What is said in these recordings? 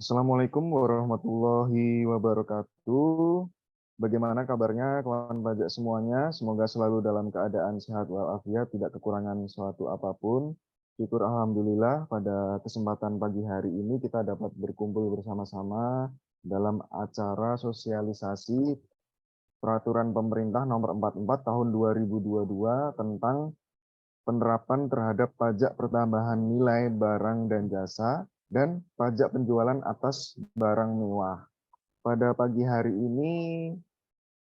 Assalamualaikum warahmatullahi wabarakatuh. Bagaimana kabarnya kawan pajak semuanya? Semoga selalu dalam keadaan sehat walafiat, tidak kekurangan suatu apapun. Syukur Alhamdulillah pada kesempatan pagi hari ini kita dapat berkumpul bersama-sama dalam acara sosialisasi Peraturan Pemerintah Nomor 44 Tahun 2022 tentang penerapan terhadap pajak pertambahan nilai barang dan jasa dan pajak penjualan atas barang mewah. Pada pagi hari ini,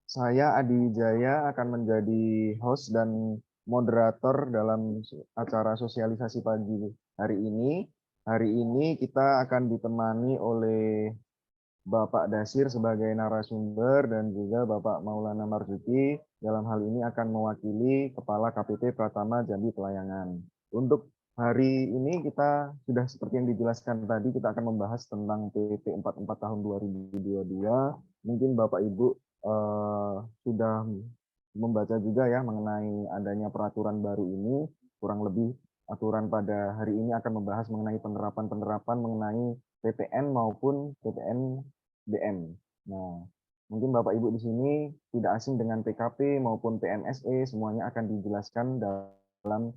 saya Adi Wijaya akan menjadi host dan moderator dalam acara sosialisasi pagi hari ini. Hari ini kita akan ditemani oleh Bapak Dasir sebagai narasumber dan juga Bapak Maulana Marzuki dalam hal ini akan mewakili Kepala KPP Pratama Jambi Pelayangan. Untuk hari ini kita sudah seperti yang dijelaskan tadi, kita akan membahas tentang PP 44 tahun 2022. Mungkin Bapak Ibu sudah membaca juga ya mengenai adanya peraturan baru ini. Kurang lebih aturan pada hari ini akan membahas mengenai penerapan-penerapan mengenai PPN maupun PPNBM. Nah, mungkin Bapak Ibu di sini tidak asing dengan PKP maupun PNSE, semuanya akan dijelaskan dalam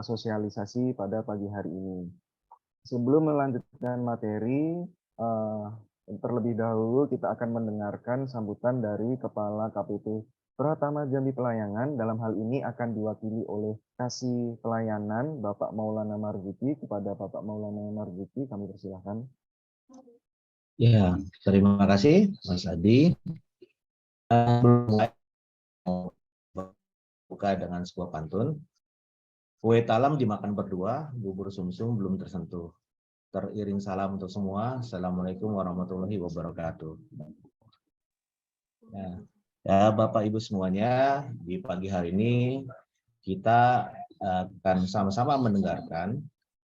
sosialisasi pada pagi hari ini. Sebelum melanjutkan materi, terlebih dahulu kita akan mendengarkan sambutan dari Kepala KPP Pratama Jambi Pelayangan. Dalam hal ini akan diwakili oleh Kasih Pelayanan Bapak Maulana Marzuki. Kepada Bapak Maulana Marzuki, kami persilahkan. Ya, terima kasih Mas Adi. Buka dengan sebuah pantun. Kue talam dimakan berdua, bubur sumsum belum tersentuh. Teriring salam untuk semua. Assalamualaikum warahmatullahi wabarakatuh. Ya, Bapak Ibu semuanya, di pagi hari ini kita akan sama-sama mendengarkan,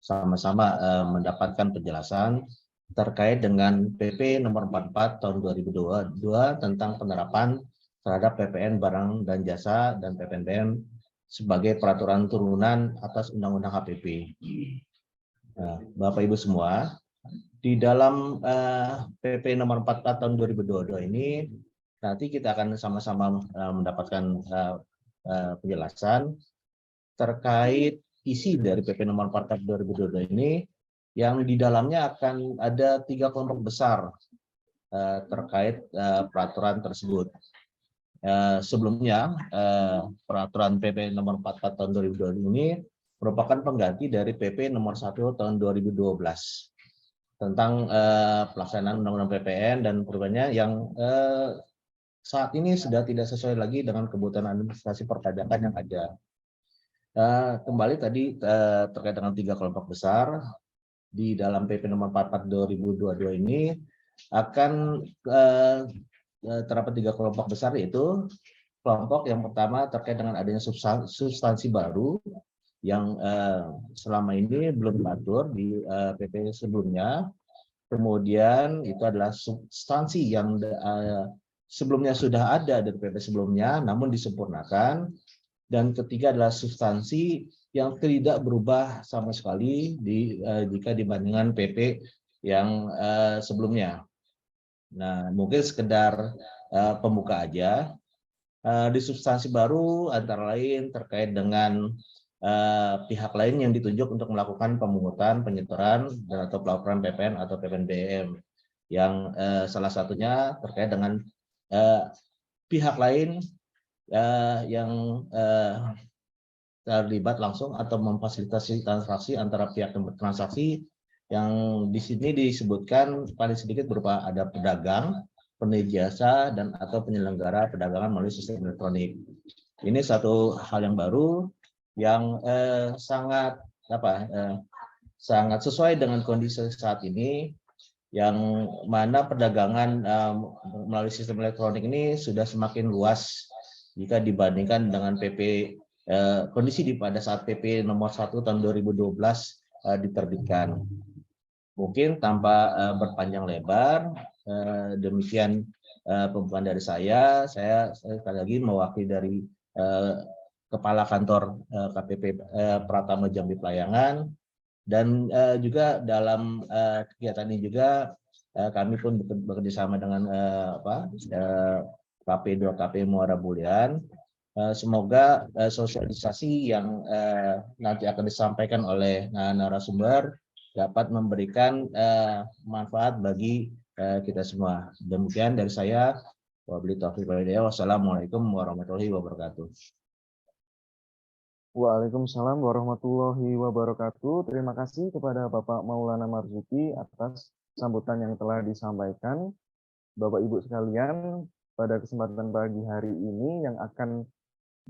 sama-sama mendapatkan penjelasan terkait dengan PP nomor 44 tahun 2022 tentang penerapan terhadap PPN barang dan jasa dan PPNBM sebagai peraturan turunan atas Undang-Undang HPP. Nah, Bapak Ibu semua, di dalam PP nomor 44 tahun 2022 ini nanti kita akan sama-sama mendapatkan penjelasan terkait isi dari PP nomor 44 2022 ini, yang di dalamnya akan ada 3 kelompok besar terkait peraturan tersebut. Sebelumnya peraturan PP nomor 44 tahun 2022 ini merupakan pengganti dari PP nomor 1 tahun 2012 tentang pelaksanaan Undang-Undang PPN dan perubahannya yang saat ini sudah tidak sesuai lagi dengan kebutuhan administrasi perpajakan yang ada. Kembali tadi terkait dengan 3 kelompok besar di dalam PP nomor 44 2022 ini akan terdapat 3 kelompok besar, yaitu kelompok yang pertama terkait dengan adanya substansi baru yang selama ini belum diatur di PP sebelumnya. Kemudian itu adalah substansi yang sebelumnya sudah ada dari PP sebelumnya namun disempurnakan. Dan ketiga adalah substansi yang tidak berubah sama sekali jika dibandingkan PP yang sebelumnya. Nah, mungkin sekedar pembuka aja. Di substansi baru antara lain terkait dengan pihak lain yang ditunjuk untuk melakukan pemungutan, penyetoran, dan atau pelaporan PPN atau PPNBM. Yang salah satunya terkait dengan pihak lain yang terlibat langsung atau memfasilitasi transaksi antara pihak yang bertransaksi, yang di sini disebutkan paling sedikit berupa ada pedagang, penyedia jasa, dan atau penyelenggara perdagangan melalui sistem elektronik. Ini satu hal yang baru yang sangat sesuai dengan kondisi saat ini, yang mana perdagangan melalui sistem elektronik ini sudah semakin luas jika dibandingkan dengan PP kondisi pada saat PP nomor 1 tahun 2012 diterbitkan. Mungkin tanpa berpanjang lebar, demikian pembukaan dari saya sekali lagi mewakili dari Kepala Kantor KPP Pratama Jambi Pelayangan. Dan juga dalam kegiatan ini juga kami pun bekerjasama dengan KP2KP Muara Bulian. Semoga sosialisasi yang nanti akan disampaikan oleh narasumber dapat memberikan manfaat bagi kita semua. Demikian dari saya. Wabillahi taufiq wal hidayah. Wassalamualaikum warahmatullahi wabarakatuh. Waalaikumsalam warahmatullahi wabarakatuh. Terima kasih kepada Bapak Maulana Marzuki atas sambutan yang telah disampaikan. Bapak Ibu sekalian, pada kesempatan pagi hari ini yang akan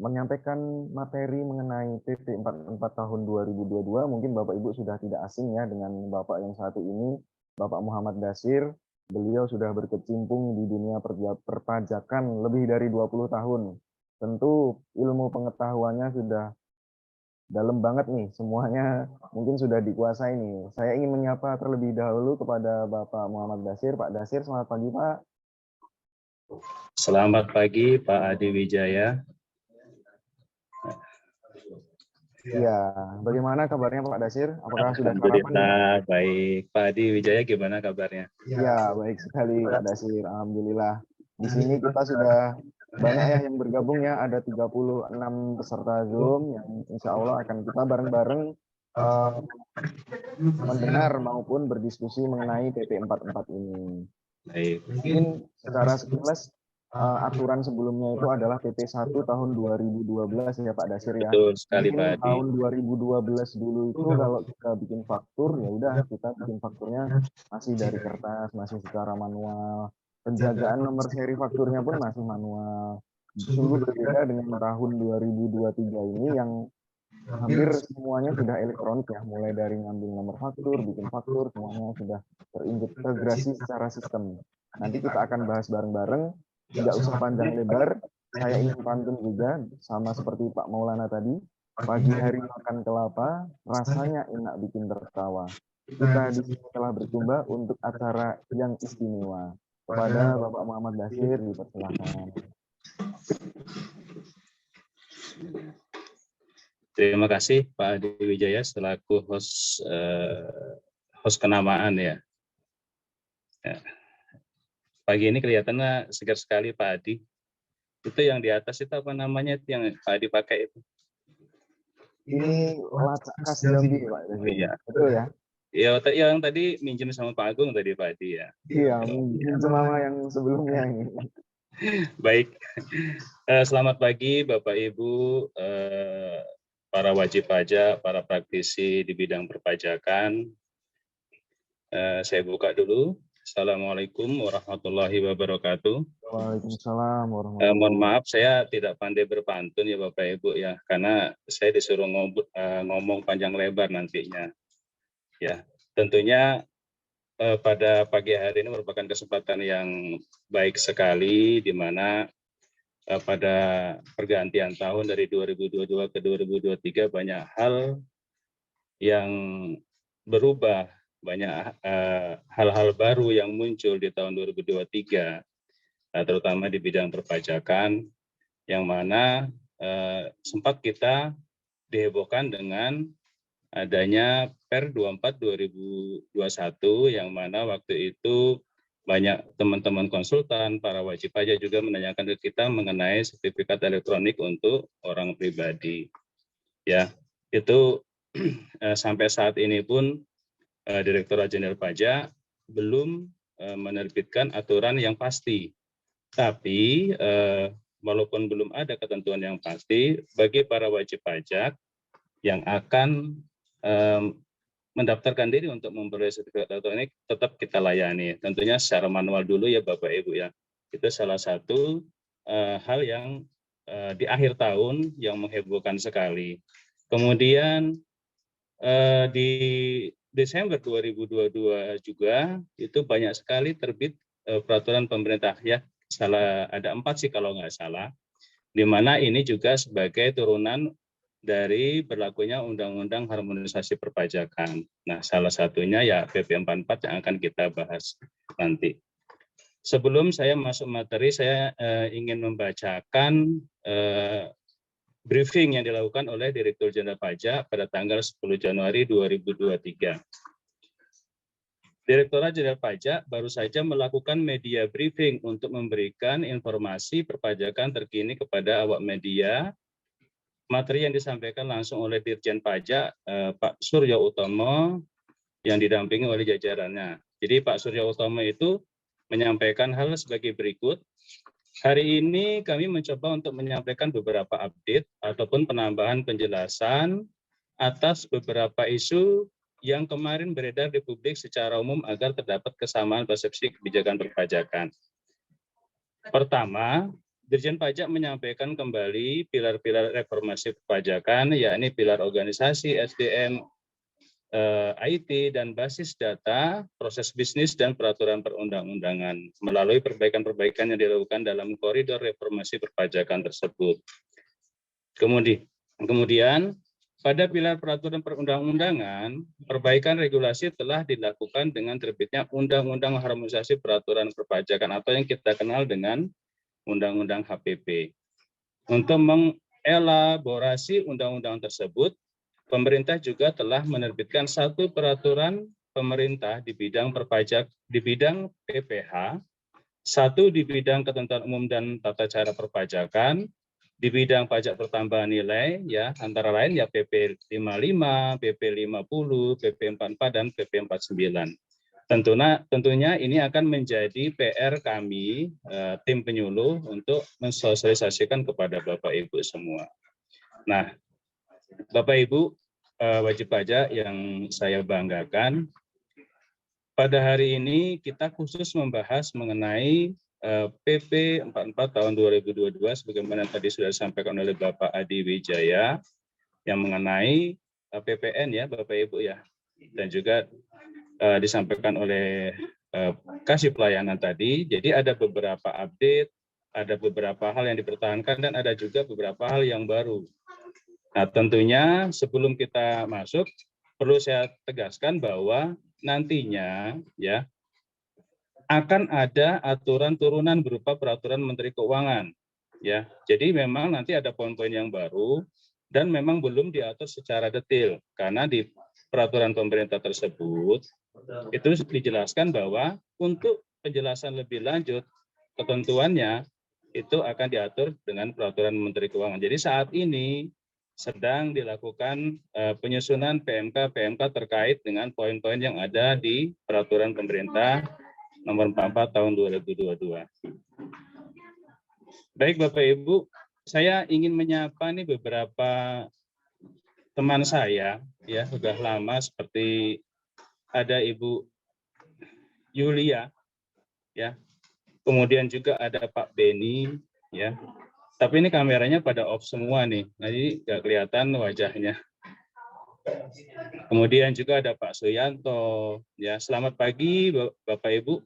menyampaikan materi mengenai PP 44 tahun 2022, mungkin Bapak Ibu sudah tidak asing ya dengan Bapak yang satu ini, Bapak Muhammad Dasir. Beliau sudah berkecimpung di dunia perpajakan lebih dari 20 tahun. Tentu ilmu pengetahuannya sudah dalam banget nih, semuanya mungkin sudah dikuasai nih. Saya ingin menyapa terlebih dahulu kepada Bapak Muhammad Dasir. Pak Dasir, selamat pagi Pak. Selamat pagi Pak Adi Wijaya. Ya, bagaimana kabarnya Pak Dasir? Apakah sudah sarapan? Alhamdulillah, baik. Pak Adi Wijaya gimana kabarnya? Ya, baik sekali Pak Dasir. Alhamdulillah. Di sini kita sudah banyak ya yang bergabung ya, ada 36 peserta Zoom yang insya Allah akan kita bareng-bareng mendengar maupun berdiskusi mengenai PP 44 ini. Baik. Mungkin secara sekilas aturan sebelumnya itu adalah PP 1 tahun 2012 ya Pak Dasir ya. Betul sekali Mungkin Pak Adi. tahun 2012 dulu itu kalau kita bikin faktur ya udah kita bikin fakturnya masih dari kertas, masih secara manual. Penjagaan nomor seri fakturnya pun masih manual. Sungguh berbeda dengan tahun 2023 ini yang hampir semuanya sudah elektronik ya, mulai dari ngambil nomor faktur, bikin faktur, semuanya sudah terintegrasi secara sistem. Nanti kita akan bahas bareng-bareng, tidak usah panjang lebar. Saya ingin pantun juga, sama seperti Pak Maulana tadi. Pagi hari makan kelapa, rasanya enak bikin tertawa. Kita di sini telah berjumpa untuk acara yang istimewa. Kepada Bapak Muhammad Dasir, dipersilakan. Terima kasih Pak Adi Wijaya selaku host kenamaan ya. Pagi ini kelihatannya segar sekali Pak Adi. Itu yang di atas itu apa namanya itu yang Pak Adi pakai itu? Ini lacak khas Jambi Pak Dasir. Iya. Betul ya? Ya, yang tadi minjem sama Pak Agung tadi Pak Adi ya. Iya, minjem sama yang sebelumnya ini. Baik, selamat pagi Bapak Ibu, para wajib pajak, para praktisi di bidang perpajakan. Saya buka dulu. Assalamualaikum warahmatullahi wabarakatuh. Waalaikumsalam warahmatullahi wabarakatuh. Mohon maaf, saya tidak pandai berpantun ya Bapak Ibu ya, karena saya disuruh ngomong panjang lebar nantinya. Ya, tentunya pada pagi hari ini merupakan kesempatan yang baik sekali, di mana pada pergantian tahun dari 2022 ke 2023 banyak hal yang berubah, banyak hal-hal baru yang muncul di tahun 2023, terutama di bidang perpajakan, yang mana sempat kita dihebohkan dengan adanya Per 24 2021 yang mana waktu itu banyak teman-teman konsultan, para wajib pajak juga menanyakan ke kita mengenai sertifikat elektronik untuk orang pribadi. Ya, itu sampai saat ini pun Direktorat Jenderal Pajak belum menerbitkan aturan yang pasti. Tapi walaupun belum ada ketentuan yang pasti, bagi para wajib pajak yang akan mendaftarkan diri untuk memperoleh sertifikat elektronik tetap kita layani. Tentunya secara manual dulu ya Bapak Ibu ya. Itu salah satu hal yang di akhir tahun yang menghebohkan sekali. Kemudian di Desember 2022 juga itu banyak sekali terbit peraturan pemerintah ya. Ada 4 sih kalau nggak salah. Di mana ini juga sebagai turunan dari berlakunya Undang-Undang Harmonisasi Perpajakan. Nah, salah satunya ya PP 44 yang akan kita bahas nanti. Sebelum saya masuk materi, saya ingin membacakan briefing yang dilakukan oleh Direktur Jenderal Pajak pada tanggal 10 Januari 2023. Direktorat Jenderal Pajak baru saja melakukan media briefing untuk memberikan informasi perpajakan terkini kepada awak media. Materi yang disampaikan langsung oleh Dirjen Pajak Pak Suryo Utomo yang didampingi oleh jajarannya. Jadi Pak Suryo Utomo itu menyampaikan hal sebagai berikut. Hari ini kami mencoba untuk menyampaikan beberapa update ataupun penambahan penjelasan atas beberapa isu yang kemarin beredar di publik secara umum agar terdapat kesamaan persepsi kebijakan perpajakan. Pertama, Dirjen Pajak menyampaikan kembali pilar-pilar reformasi perpajakan, yakni pilar organisasi, SDM, IT, dan basis data, proses bisnis, dan peraturan perundang-undangan melalui perbaikan-perbaikan yang dilakukan dalam koridor reformasi perpajakan tersebut. Kemudian, pada pilar peraturan perundang-undangan, perbaikan regulasi telah dilakukan dengan terbitnya Undang-Undang Harmonisasi Peraturan Perpajakan atau yang kita kenal dengan Undang-Undang HPP. Untuk mengelaborasi undang-undang tersebut, pemerintah juga telah menerbitkan satu peraturan pemerintah di bidang PPH, satu di bidang ketentuan umum dan tata cara perpajakan, di bidang pajak pertambahan nilai, ya antara lain ya PP 55, PP 50, PP 44, dan PP 49. Tentunya ini akan menjadi PR kami, tim penyuluh, untuk mensosialisasikan kepada Bapak Ibu semua. Nah, Bapak Ibu wajib pajak yang saya banggakan, pada hari ini kita khusus membahas mengenai PP 44 tahun 2022, sebagaimana tadi sudah disampaikan oleh Bapak Adi Wijaya, yang mengenai PPN ya Bapak Ibu ya, dan juga disampaikan oleh kasih pelayanan tadi. Jadi ada beberapa update, ada beberapa hal yang dipertahankan, dan ada juga beberapa hal yang baru. Nah, tentunya sebelum kita masuk, perlu saya tegaskan bahwa nantinya ya akan ada aturan turunan berupa peraturan Menteri Keuangan. Ya, jadi memang nanti ada poin-poin yang baru dan memang belum diatur secara detail karena di peraturan pemerintah tersebut itu dijelaskan bahwa untuk penjelasan lebih lanjut ketentuannya itu akan diatur dengan peraturan Menteri Keuangan. Jadi saat ini sedang dilakukan penyusunan PMK terkait dengan poin-poin yang ada di peraturan pemerintah nomor 44 tahun 2022. Baik Bapak Ibu, saya ingin menyapa nih beberapa teman saya ya, sudah lama, seperti ada Ibu Yulia ya. Kemudian juga ada Pak Beni ya. Tapi ini kameranya pada off semua nih. Jadi nggak kelihatan wajahnya. Kemudian juga ada Pak Suyanto ya. Selamat pagi Bapak Ibu.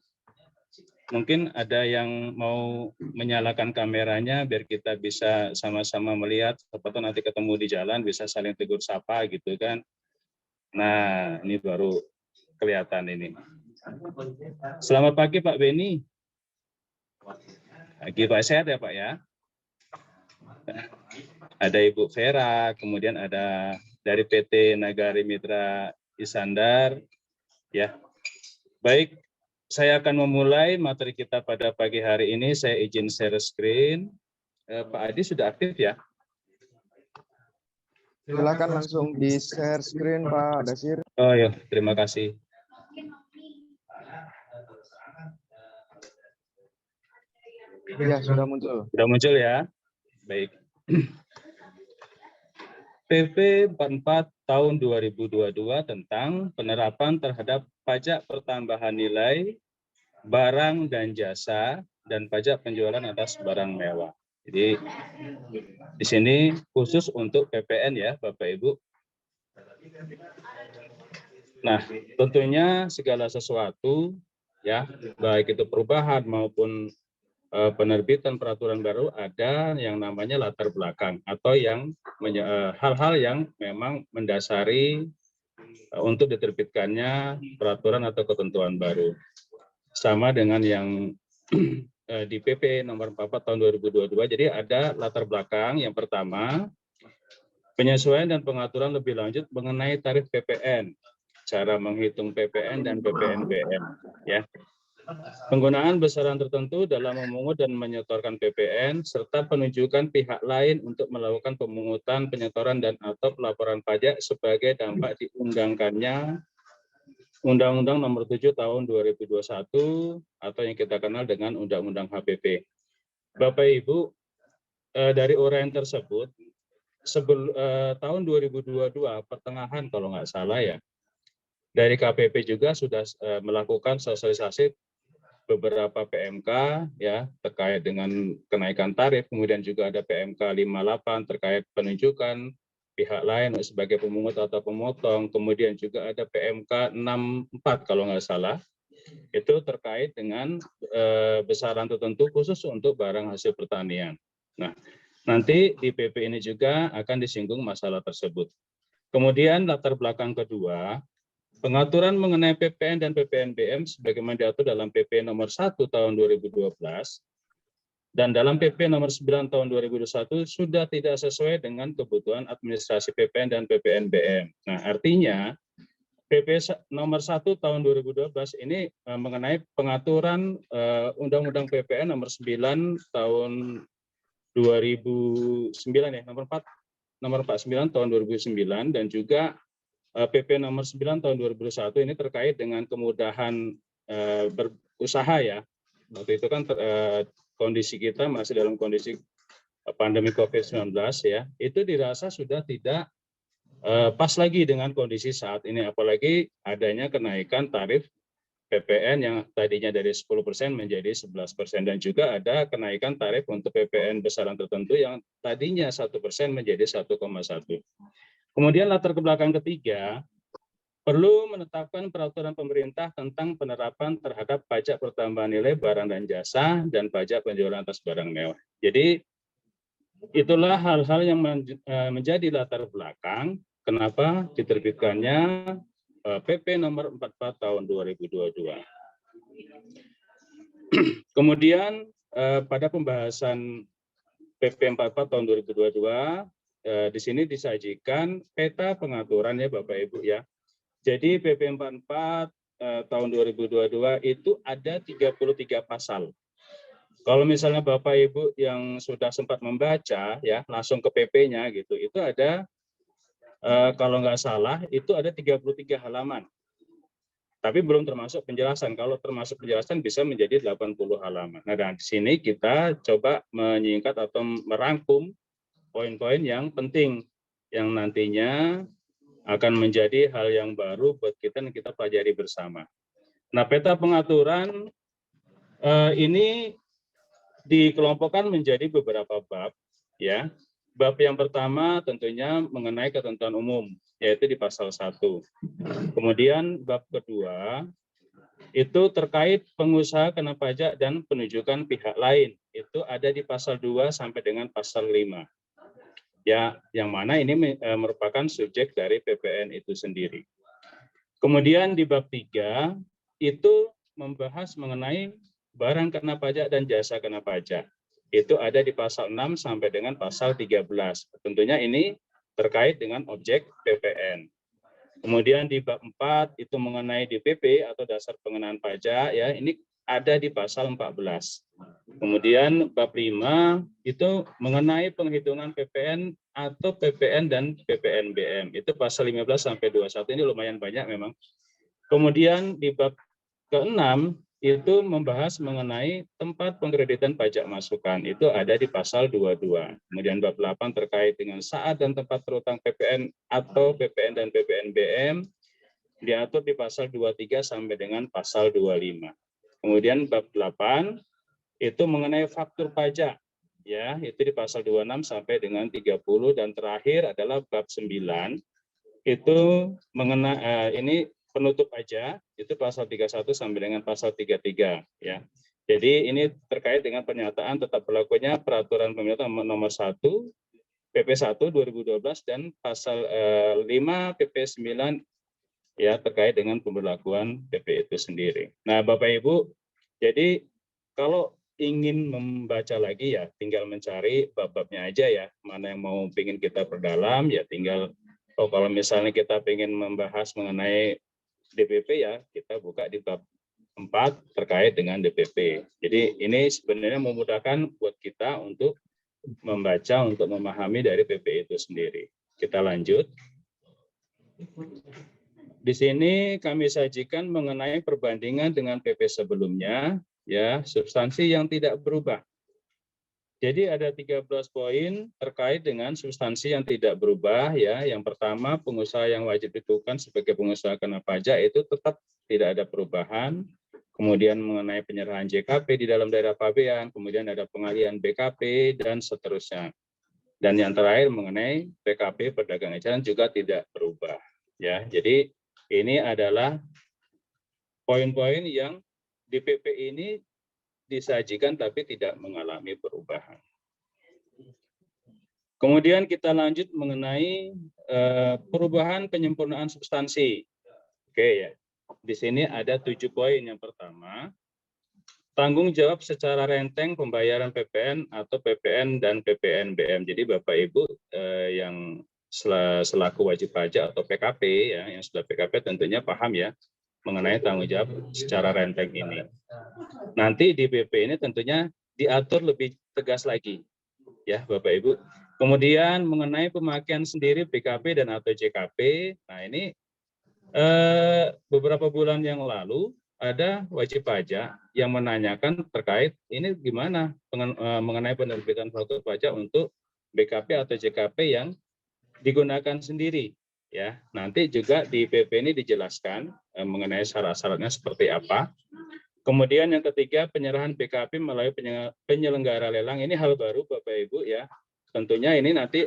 Mungkin ada yang mau menyalakan kameranya biar kita bisa sama-sama melihat, siapa tahu nanti ketemu di jalan bisa saling tegur sapa gitu kan. Nah, ini baru kelihatan ini. Selamat pagi Pak Beni. Pagi Pak, sehat ya Pak ya? Ada Ibu Vera, kemudian ada dari PT Nagari Mitra Isandar ya. Baik, saya akan memulai materi kita pada pagi hari ini. Saya izin share screen. Pak Adi sudah aktif ya? Silakan langsung di share screen Pak Dasir. Oh ya, terima kasih. Ya, sudah muncul. Sudah muncul ya? Baik. PP 44 tahun 2022 tentang penerapan terhadap pajak pertambahan nilai, barang dan jasa, dan pajak penjualan atas barang mewah. Jadi di sini khusus untuk PPN ya Bapak Ibu. Nah, tentunya segala sesuatu ya, baik itu perubahan maupun penerbitan peraturan baru, ada yang namanya latar belakang atau yang hal-hal yang memang mendasari untuk diterbitkannya peraturan atau ketentuan baru. Sama dengan yang di PP nomor 44 tahun 2022, jadi ada latar belakang. Yang pertama, penyesuaian dan pengaturan lebih lanjut mengenai tarif PPN cara menghitung PPN dan PPNBM, ya. Penggunaan besaran tertentu dalam memungut dan menyetorkan PPN, serta penunjukan pihak lain untuk melakukan pemungutan, penyetoran, dan atau pelaporan pajak sebagai dampak diundangkannya Undang-Undang Nomor 7 Tahun 2021 atau yang kita kenal dengan Undang-Undang HPP. Bapak Ibu, dari uraian tersebut, tahun 2022 pertengahan kalau nggak salah ya, dari KPP juga sudah melakukan sosialisasi beberapa PMK ya terkait dengan kenaikan tarif, kemudian juga ada PMK 58 terkait penunjukan pihak lain sebagai pemungut atau pemotong, kemudian juga ada PMK 64 kalau nggak salah, itu terkait dengan besaran tertentu khusus untuk barang hasil pertanian. Nah, nanti di PP ini juga akan disinggung masalah tersebut. Kemudian latar belakang kedua, pengaturan mengenai PPN dan PPNBM sebagaimana diatur dalam PP nomor 1 tahun 2012 dan dalam PP nomor 9 tahun 2021 sudah tidak sesuai dengan kebutuhan administrasi PPN dan PPNBM. Nah, artinya PP nomor 1 tahun 2012 ini mengenai pengaturan Undang-Undang PPN nomor 9 tahun 2009 ya, nomor 49 tahun 2009 dan juga PP nomor 9 tahun 2001 ini terkait dengan kemudahan berusaha ya. Waktu itu kan kondisi kita masih dalam kondisi pandemi COVID-19 ya. Itu dirasa sudah tidak pas lagi dengan kondisi saat ini, apalagi adanya kenaikan tarif PPN yang tadinya dari 10% menjadi 11% dan juga ada kenaikan tarif untuk PPN besaran tertentu yang tadinya 1% menjadi 1,1. Kemudian latar belakang ketiga, perlu menetapkan peraturan pemerintah tentang penerapan terhadap pajak pertambahan nilai barang dan jasa dan pajak penjualan atas barang mewah. Jadi itulah hal-hal yang menjadi latar belakang kenapa diterbitkannya PP nomor 44 tahun 2022. Kemudian pada pembahasan PP 44 tahun 2022 di sini disajikan peta pengaturan ya Bapak Ibu ya. Jadi PP 44 tahun 2022 itu ada 33 pasal. Kalau misalnya Bapak Ibu yang sudah sempat membaca ya langsung ke PP-nya gitu, itu ada kalau nggak salah itu ada 33 halaman. Tapi belum termasuk penjelasan. Kalau termasuk penjelasan bisa menjadi 80 halaman. Nah, dan di sini kita coba menyingkat atau merangkum poin-poin yang penting yang nantinya akan menjadi hal yang baru buat kita dan kita pelajari bersama. Nah, peta pengaturan ini dikelompokkan menjadi beberapa bab, ya. Bab yang pertama tentunya mengenai ketentuan umum, yaitu di pasal 1. Kemudian bab kedua itu terkait pengusaha kena pajak dan penunjukan pihak lain. Itu ada di pasal 2 sampai dengan pasal 5. Ya, yang mana ini merupakan subjek dari PPN itu sendiri. Kemudian di bab 3 itu membahas mengenai barang kena pajak dan jasa kena pajak. Itu ada di pasal 6 sampai dengan pasal 13. Tentunya ini terkait dengan objek PPN. Kemudian di bab 4 itu mengenai DPP atau dasar pengenaan pajak ya, ini ada di pasal 14. Kemudian bab 5 itu mengenai penghitungan PPN atau PPN dan PPNBM. Itu pasal 15 sampai 21, ini lumayan banyak memang. Kemudian di bab ke-6 itu membahas mengenai tempat pengkreditan pajak masukan. Itu ada di pasal 22. Kemudian bab 8 terkait dengan saat dan tempat terutang PPN atau PPN dan PPNBM diatur di pasal 23 sampai dengan pasal 25. Kemudian bab 8 itu mengenai faktur pajak. Ya, itu di pasal 26 sampai dengan 30 dan terakhir adalah bab 9 itu mengenai ini penutup pajak, itu pasal 31 sampai dengan pasal 33 ya. Jadi ini terkait dengan pernyataan tetap berlakunya peraturan pemerintah nomor 1 PP 1 2012 dan pasal 5 PP 9 ya terkait dengan pemberlakuan PP itu sendiri. Nah, Bapak Ibu, jadi kalau ingin membaca lagi ya tinggal mencari bab-babnya aja ya, mana yang mau ingin kita perdalam ya tinggal kalau misalnya kita ingin membahas mengenai DPP ya kita buka di bab 4 terkait dengan DPP. Jadi ini sebenarnya memudahkan buat kita untuk membaca, untuk memahami dari PP itu sendiri. Kita lanjut. Di sini kami sajikan mengenai perbandingan dengan PP sebelumnya, ya, substansi yang tidak berubah. Jadi ada 13 poin terkait dengan substansi yang tidak berubah, ya. Yang pertama, pengusaha yang wajib ditentukan sebagai pengusaha kena pajak itu tetap tidak ada perubahan. Kemudian mengenai penyerahan JKP di dalam daerah pabean, kemudian ada pengalihan BKP dan seterusnya. Dan yang terakhir mengenai PKP pedagang eceran juga tidak berubah, ya. Jadi ini adalah poin-poin yang di PP ini disajikan tapi tidak mengalami perubahan. Kemudian kita lanjut mengenai perubahan penyempurnaan substansi. Oke ya, di sini ada 7 poin. Yang pertama, tanggung jawab secara renteng pembayaran PPN atau PPN dan PPNBM. Jadi Bapak Ibu yang selaku wajib pajak atau PKP ya, yang sudah PKP tentunya paham ya mengenai tanggung jawab secara renteng ini. Nanti di PP ini tentunya diatur lebih tegas lagi, ya Bapak Ibu. Kemudian mengenai pemakaian sendiri BKP dan atau JKP, nah ini beberapa bulan yang lalu ada wajib pajak yang menanyakan terkait ini gimana mengenai penerbitan faktur pajak untuk BKP atau JKP yang digunakan sendiri. Ya, nanti juga di PP ini dijelaskan mengenai syarat-syaratnya seperti apa. Kemudian yang ketiga, penyerahan BKP melalui penyelenggara lelang. Ini hal baru Bapak Ibu ya. Tentunya ini nanti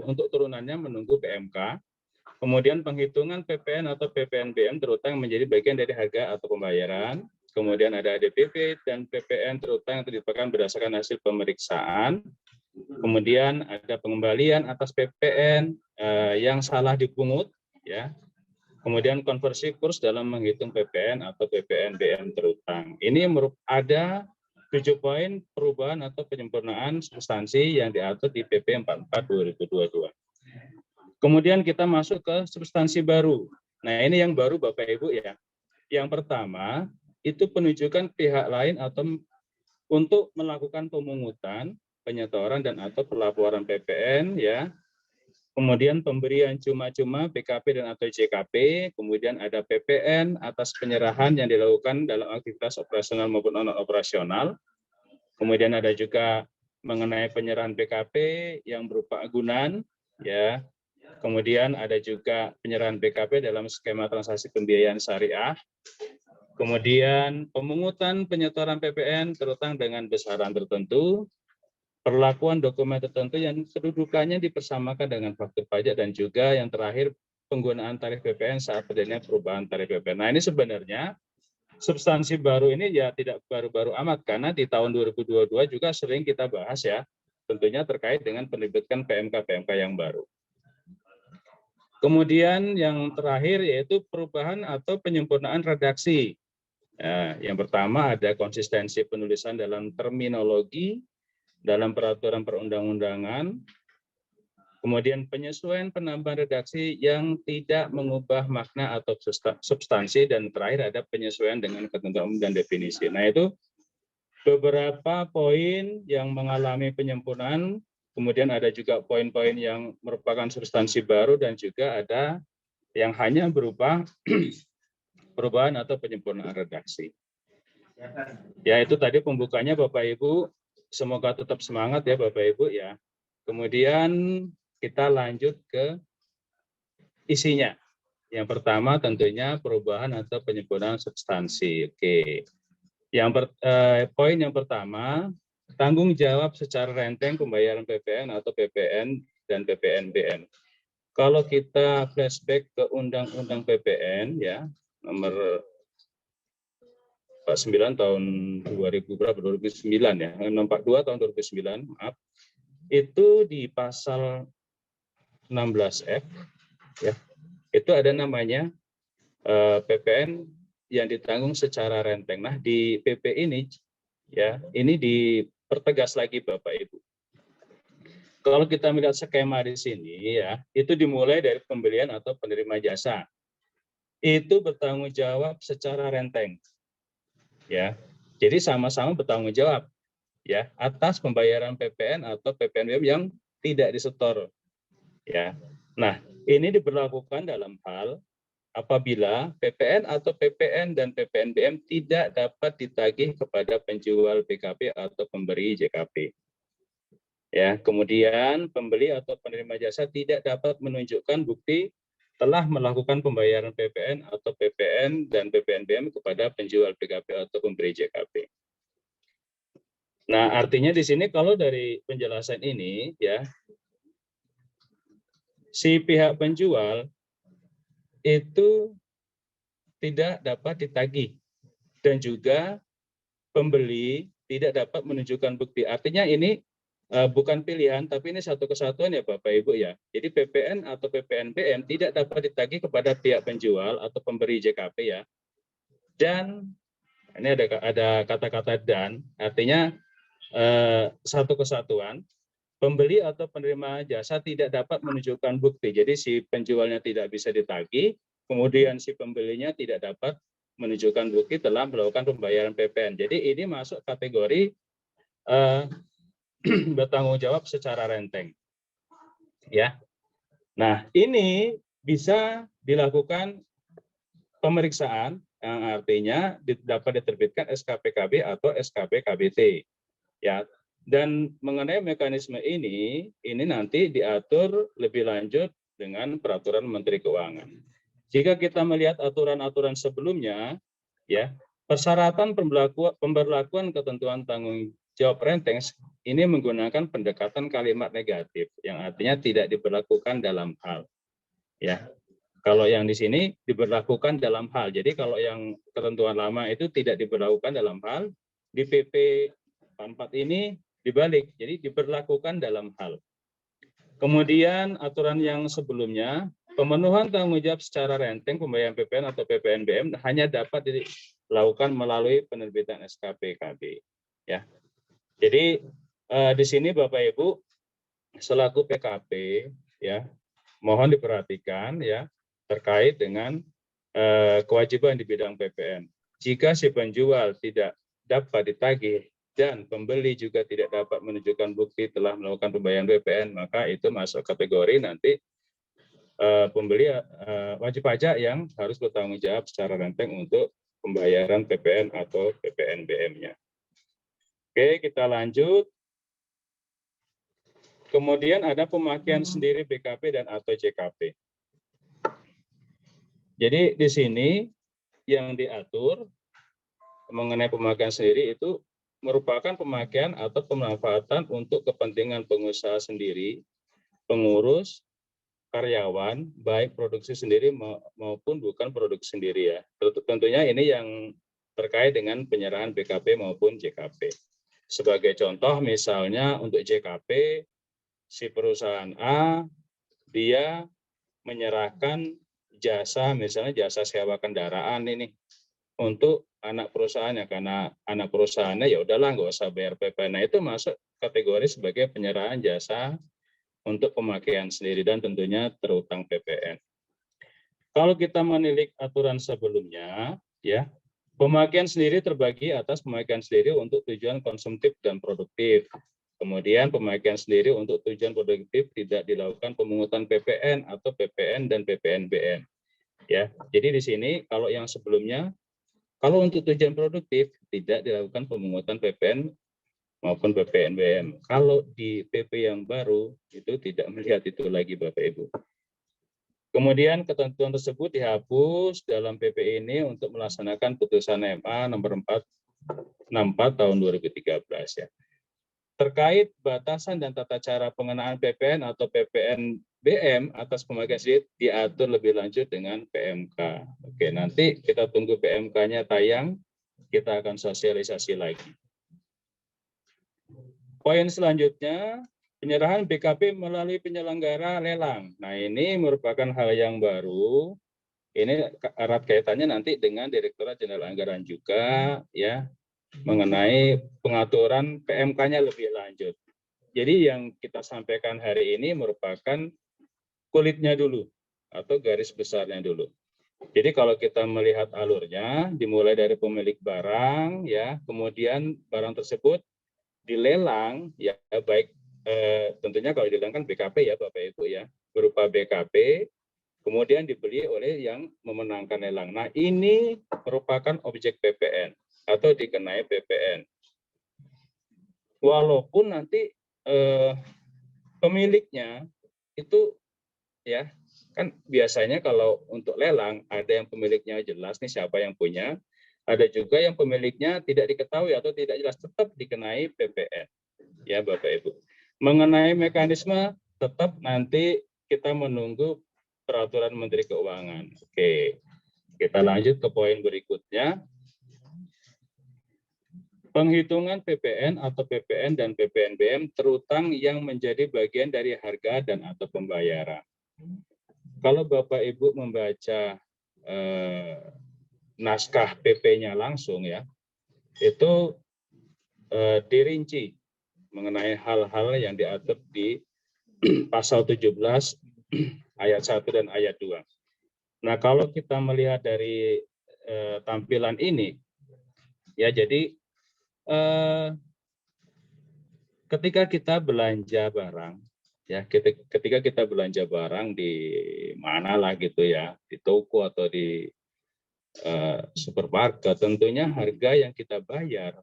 untuk turunannya menunggu PMK. Kemudian penghitungan PPN atau PPNBM terutang menjadi bagian dari harga atau pembayaran. Kemudian ada DPP dan PPN terutang yang ditetapkan berdasarkan hasil pemeriksaan. Kemudian ada pengembalian atas PPN yang salah dipungut, ya. Kemudian konversi kurs dalam menghitung PPN atau PPNBM terutang. Ini ada 7 poin perubahan atau penyempurnaan substansi yang diatur di PP 44 2022. Kemudian kita masuk ke substansi baru. Nah, ini yang baru Bapak Ibu ya. Yang pertama, itu penunjukan pihak lain atau untuk melakukan pemungutan, penyetoran dan atau pelaporan PPN ya. Kemudian pemberian cuma-cuma BKP dan atau JKP, kemudian ada PPN atas penyerahan yang dilakukan dalam aktivitas operasional maupun non operasional. Kemudian ada juga mengenai penyerahan BKP yang berupa agunan ya. Kemudian ada juga penyerahan BKP dalam skema transaksi pembiayaan syariah. Kemudian pemungutan penyetoran PPN terutang dengan besaran tertentu, perlakuan dokumen tertentu yang kedudukannya dipersamakan dengan faktur pajak, dan juga yang terakhir penggunaan tarif PPN saat terjadinya perubahan tarif PPN. Nah, ini sebenarnya substansi baru ini ya tidak baru-baru amat karena di tahun 2022 juga sering kita bahas ya, tentunya terkait dengan penerbitan PMK yang baru. Kemudian yang terakhir yaitu perubahan atau penyempurnaan redaksi. Nah, yang pertama ada konsistensi penulisan dalam terminologi dalam peraturan perundang-undangan, kemudian penyesuaian penambahan redaksi yang tidak mengubah makna atau substansi, dan terakhir ada penyesuaian dengan ketentuan umum dan definisi. Nah, itu beberapa poin yang mengalami penyempurnaan, kemudian ada juga poin-poin yang merupakan substansi baru, dan juga ada yang hanya berupa perubahan atau penyempurnaan redaksi. Ya, itu tadi pembukanya Bapak Ibu. Semoga tetap semangat ya Bapak Ibu ya. Kemudian kita lanjut ke isinya. Yang pertama tentunya perubahan atau penyempurnaan substansi. Oke. Poin yang pertama, tanggung jawab secara renteng pembayaran PPN atau PPN dan PPNBM. Kalau kita flashback ke Undang-Undang PPN ya, nomor 9 tahun 2009 ya, 42 tahun 2009, maaf. Itu di pasal 16F ya. Itu ada namanya PPN yang ditanggung secara renteng. Nah, di PP ini ya, ini dipertegas lagi Bapak Ibu. Kalau kita melihat skema di sini ya, itu dimulai dari pembelian atau penerima jasa. itu bertanggung jawab secara renteng. Ya. Jadi sama-sama bertanggung jawab ya atas pembayaran PPN atau PPNBM yang tidak disetor. Ya. Nah, ini diberlakukan dalam hal apabila PPN atau PPN dan PPNBM tidak dapat ditagih kepada penjual BKP atau pemberi JKP. Ya, kemudian pembeli atau penerima jasa tidak dapat menunjukkan bukti telah melakukan pembayaran PPN atau PPN dan PPNBM kepada penjual BKP atau pemberi JKP. Nah, artinya di sini kalau dari penjelasan ini ya, si pihak penjual itu tidak dapat ditagih dan juga pembeli tidak dapat menunjukkan bukti. Artinya ini bukan pilihan, tapi ini satu kesatuan ya Bapak Ibu ya. Jadi PPN atau PPNBM tidak dapat ditagih kepada pihak penjual atau pemberi JKP ya. Dan ini ada kata-kata dan, artinya satu kesatuan. Pembeli atau penerima jasa tidak dapat menunjukkan bukti. Jadi si penjualnya tidak bisa ditagih, kemudian si pembelinya tidak dapat menunjukkan bukti telah melakukan pembayaran PPN. Jadi ini masuk kategori bertanggung jawab secara renteng. Ya. Nah, ini bisa dilakukan pemeriksaan yang artinya dapat diterbitkan SKPKB atau SKP-KBT. Ya. Dan mengenai mekanisme ini nanti diatur lebih lanjut dengan peraturan Menteri Keuangan. Jika kita melihat aturan-aturan sebelumnya, ya, persyaratan pemberlakuan ketentuan tanggung jawab renteng ini menggunakan pendekatan kalimat negatif yang artinya tidak diberlakukan dalam hal. Ya, kalau yang di sini diberlakukan dalam hal. Jadi kalau yang ketentuan lama itu tidak diberlakukan dalam hal, di PP 44 ini dibalik, jadi diberlakukan dalam hal. Kemudian aturan yang sebelumnya, pemenuhan tanggung jawab secara renteng pembayaran PPN atau PPNBM hanya dapat dilakukan melalui penerbitan SKP-KB. Ya, jadi di sini Bapak Ibu selaku PKP ya mohon diperhatikan ya terkait dengan kewajiban di bidang PPN. Jika si penjual tidak dapat ditagih dan pembeli juga tidak dapat menunjukkan bukti telah melakukan pembayaran PPN, maka itu masuk kategori nanti pembeli wajib pajak yang harus bertanggung jawab secara renteng untuk pembayaran PPN atau PPNBM-nya. Oke, kita lanjut. Kemudian ada pemakaian sendiri BKP dan atau JKP. Jadi di sini yang diatur mengenai pemakaian sendiri itu merupakan pemakaian atau pemanfaatan untuk kepentingan pengusaha sendiri, pengurus, karyawan, baik produksi sendiri maupun bukan produksi sendiri ya. Tentunya ini yang terkait dengan penyerahan BKP maupun JKP. Sebagai contoh misalnya untuk JKP, si perusahaan A, dia menyerahkan jasa, misalnya jasa sewa kendaraan ini untuk anak perusahaannya, karena anak perusahaannya ya udahlah nggak usah bayar PPN. Nah itu masuk kategori sebagai penyerahan jasa untuk pemakaian sendiri dan tentunya terutang PPN. Kalau kita menilik aturan sebelumnya, ya pemakaian sendiri terbagi atas pemakaian sendiri untuk tujuan konsumtif dan produktif. Kemudian pemakaian sendiri untuk tujuan produktif tidak dilakukan pemungutan PPN atau PPN dan PPNBM. Ya, jadi di sini kalau yang sebelumnya, kalau untuk tujuan produktif tidak dilakukan pemungutan PPN maupun PPNBM. Kalau di PP yang baru itu tidak melihat itu lagi Bapak Ibu. Kemudian ketentuan tersebut dihapus dalam PP ini untuk melaksanakan putusan MA nomor 464 tahun 2013 ya. Terkait batasan dan tata cara pengenaan PPN atau PPNBM atas pemakaian sendiri diatur lebih lanjut dengan PMK. Oke, nanti kita tunggu PMK-nya tayang, kita akan sosialisasi lagi. Poin selanjutnya, penyerahan BKP melalui penyelenggara lelang. Nah, ini merupakan hal yang baru. Ini erat kaitannya nanti dengan Direktorat Jenderal Anggaran juga, ya, mengenai pengaturan PMK-nya lebih lanjut. Jadi yang kita sampaikan hari ini merupakan kulitnya dulu atau garis besarnya dulu. Jadi kalau kita melihat alurnya, dimulai dari pemilik barang, ya, kemudian barang tersebut dilelang, ya, baik tentunya kalau dilelang kan BKP ya Bapak Ibu ya, berupa BKP, kemudian dibeli oleh yang memenangkan lelang. Nah, ini merupakan objek PPN atau dikenai PPN. Walaupun nanti pemiliknya itu, ya, kan biasanya kalau untuk lelang ada yang pemiliknya jelas nih siapa yang punya, ada juga yang pemiliknya tidak diketahui atau tidak jelas, tetap dikenai PPN, ya Bapak Ibu. Mengenai mekanisme tetap nanti kita menunggu peraturan Menteri Keuangan. Oke, kita lanjut ke poin berikutnya. Penghitungan PPN atau PPN dan PPNBM terutang yang menjadi bagian dari harga dan atau pembayaran. Kalau Bapak Ibu membaca naskah PP-nya langsung, ya, itu dirinci mengenai hal-hal yang diatur di pasal 17 ayat 1 dan ayat 2. Nah, kalau kita melihat dari tampilan ini, ya, jadi ketika kita belanja barang, ya, ketika kita belanja barang di mana lah gitu ya, di toko atau di supermarket, tentunya harga yang kita bayar,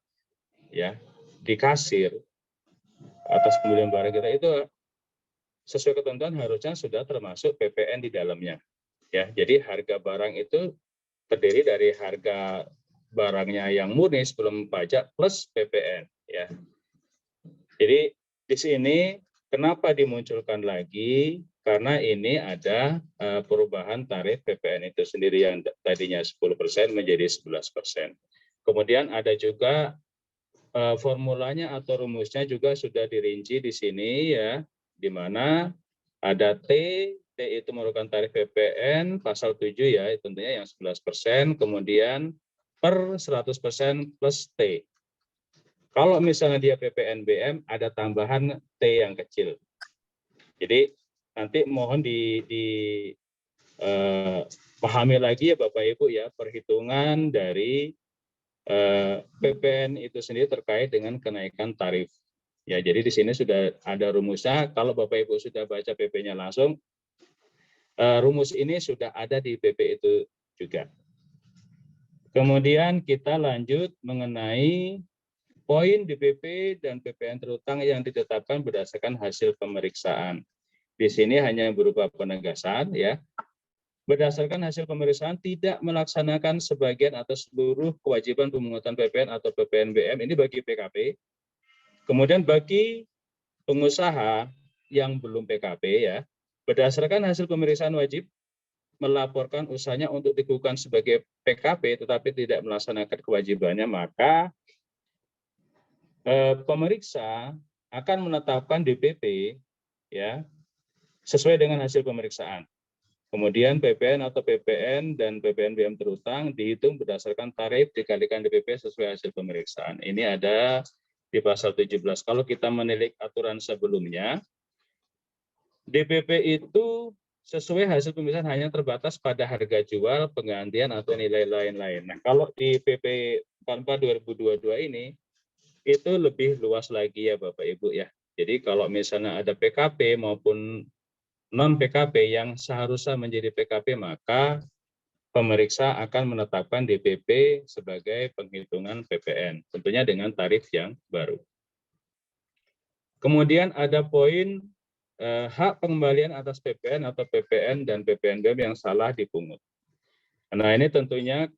ya, di kasir atas pembelian barang kita itu sesuai ketentuan harusnya sudah termasuk PPN di dalamnya, ya. Jadi harga barang itu terdiri dari harga barangnya yang murni sebelum pajak plus PPN, ya. Jadi di sini kenapa dimunculkan lagi? Karena ini ada perubahan tarif PPN itu sendiri yang tadinya 10% menjadi 11%. Kemudian ada juga formulanya atau rumusnya juga sudah dirinci di sini, ya, di mana ada T itu merupakan tarif PPN pasal 7, ya, tentunya yang 11%, kemudian per 100% plus T. Kalau misalnya dia PPNBM ada tambahan T yang kecil. Jadi nanti mohon pahami lagi ya Bapak Ibu ya, perhitungan dari PPN itu sendiri terkait dengan kenaikan tarif. Ya, jadi di sini sudah ada rumusnya. Kalau Bapak Ibu sudah baca PP-nya langsung, rumus ini sudah ada di PP itu juga. Kemudian kita lanjut mengenai poin DPP dan PPN terutang yang ditetapkan berdasarkan hasil pemeriksaan. Di sini hanya berupa penegasan, ya. Berdasarkan hasil pemeriksaan tidak melaksanakan sebagian atau seluruh kewajiban pemungutan PPN atau PPNBM ini bagi PKP. Kemudian bagi pengusaha yang belum PKP, ya, berdasarkan hasil pemeriksaan wajib melaporkan usahanya untuk dikukuhkan sebagai PKP tetapi tidak melaksanakan kewajibannya, maka pemeriksa akan menetapkan DPP, ya, sesuai dengan hasil pemeriksaan. Kemudian PPN atau PPN dan PPNBM terutang dihitung berdasarkan tarif dikalikan DPP sesuai hasil pemeriksaan. Ini ada di pasal 17. Kalau kita menilik aturan sebelumnya, DPP itu sesuai hasil pemeriksaan hanya terbatas pada harga jual, penggantian atau nilai lain-lain. Nah, kalau di PP 44 2022 ini itu lebih luas lagi ya Bapak Ibu ya. Jadi kalau misalnya ada PKP maupun non PKP yang seharusnya menjadi PKP, maka pemeriksa akan menetapkan DPP sebagai penghitungan PPN, tentunya dengan tarif yang baru. Kemudian ada poin hak pengembalian atas PPN atau PPN dan PPNBM yang salah dipungut. Nah, ini tentunya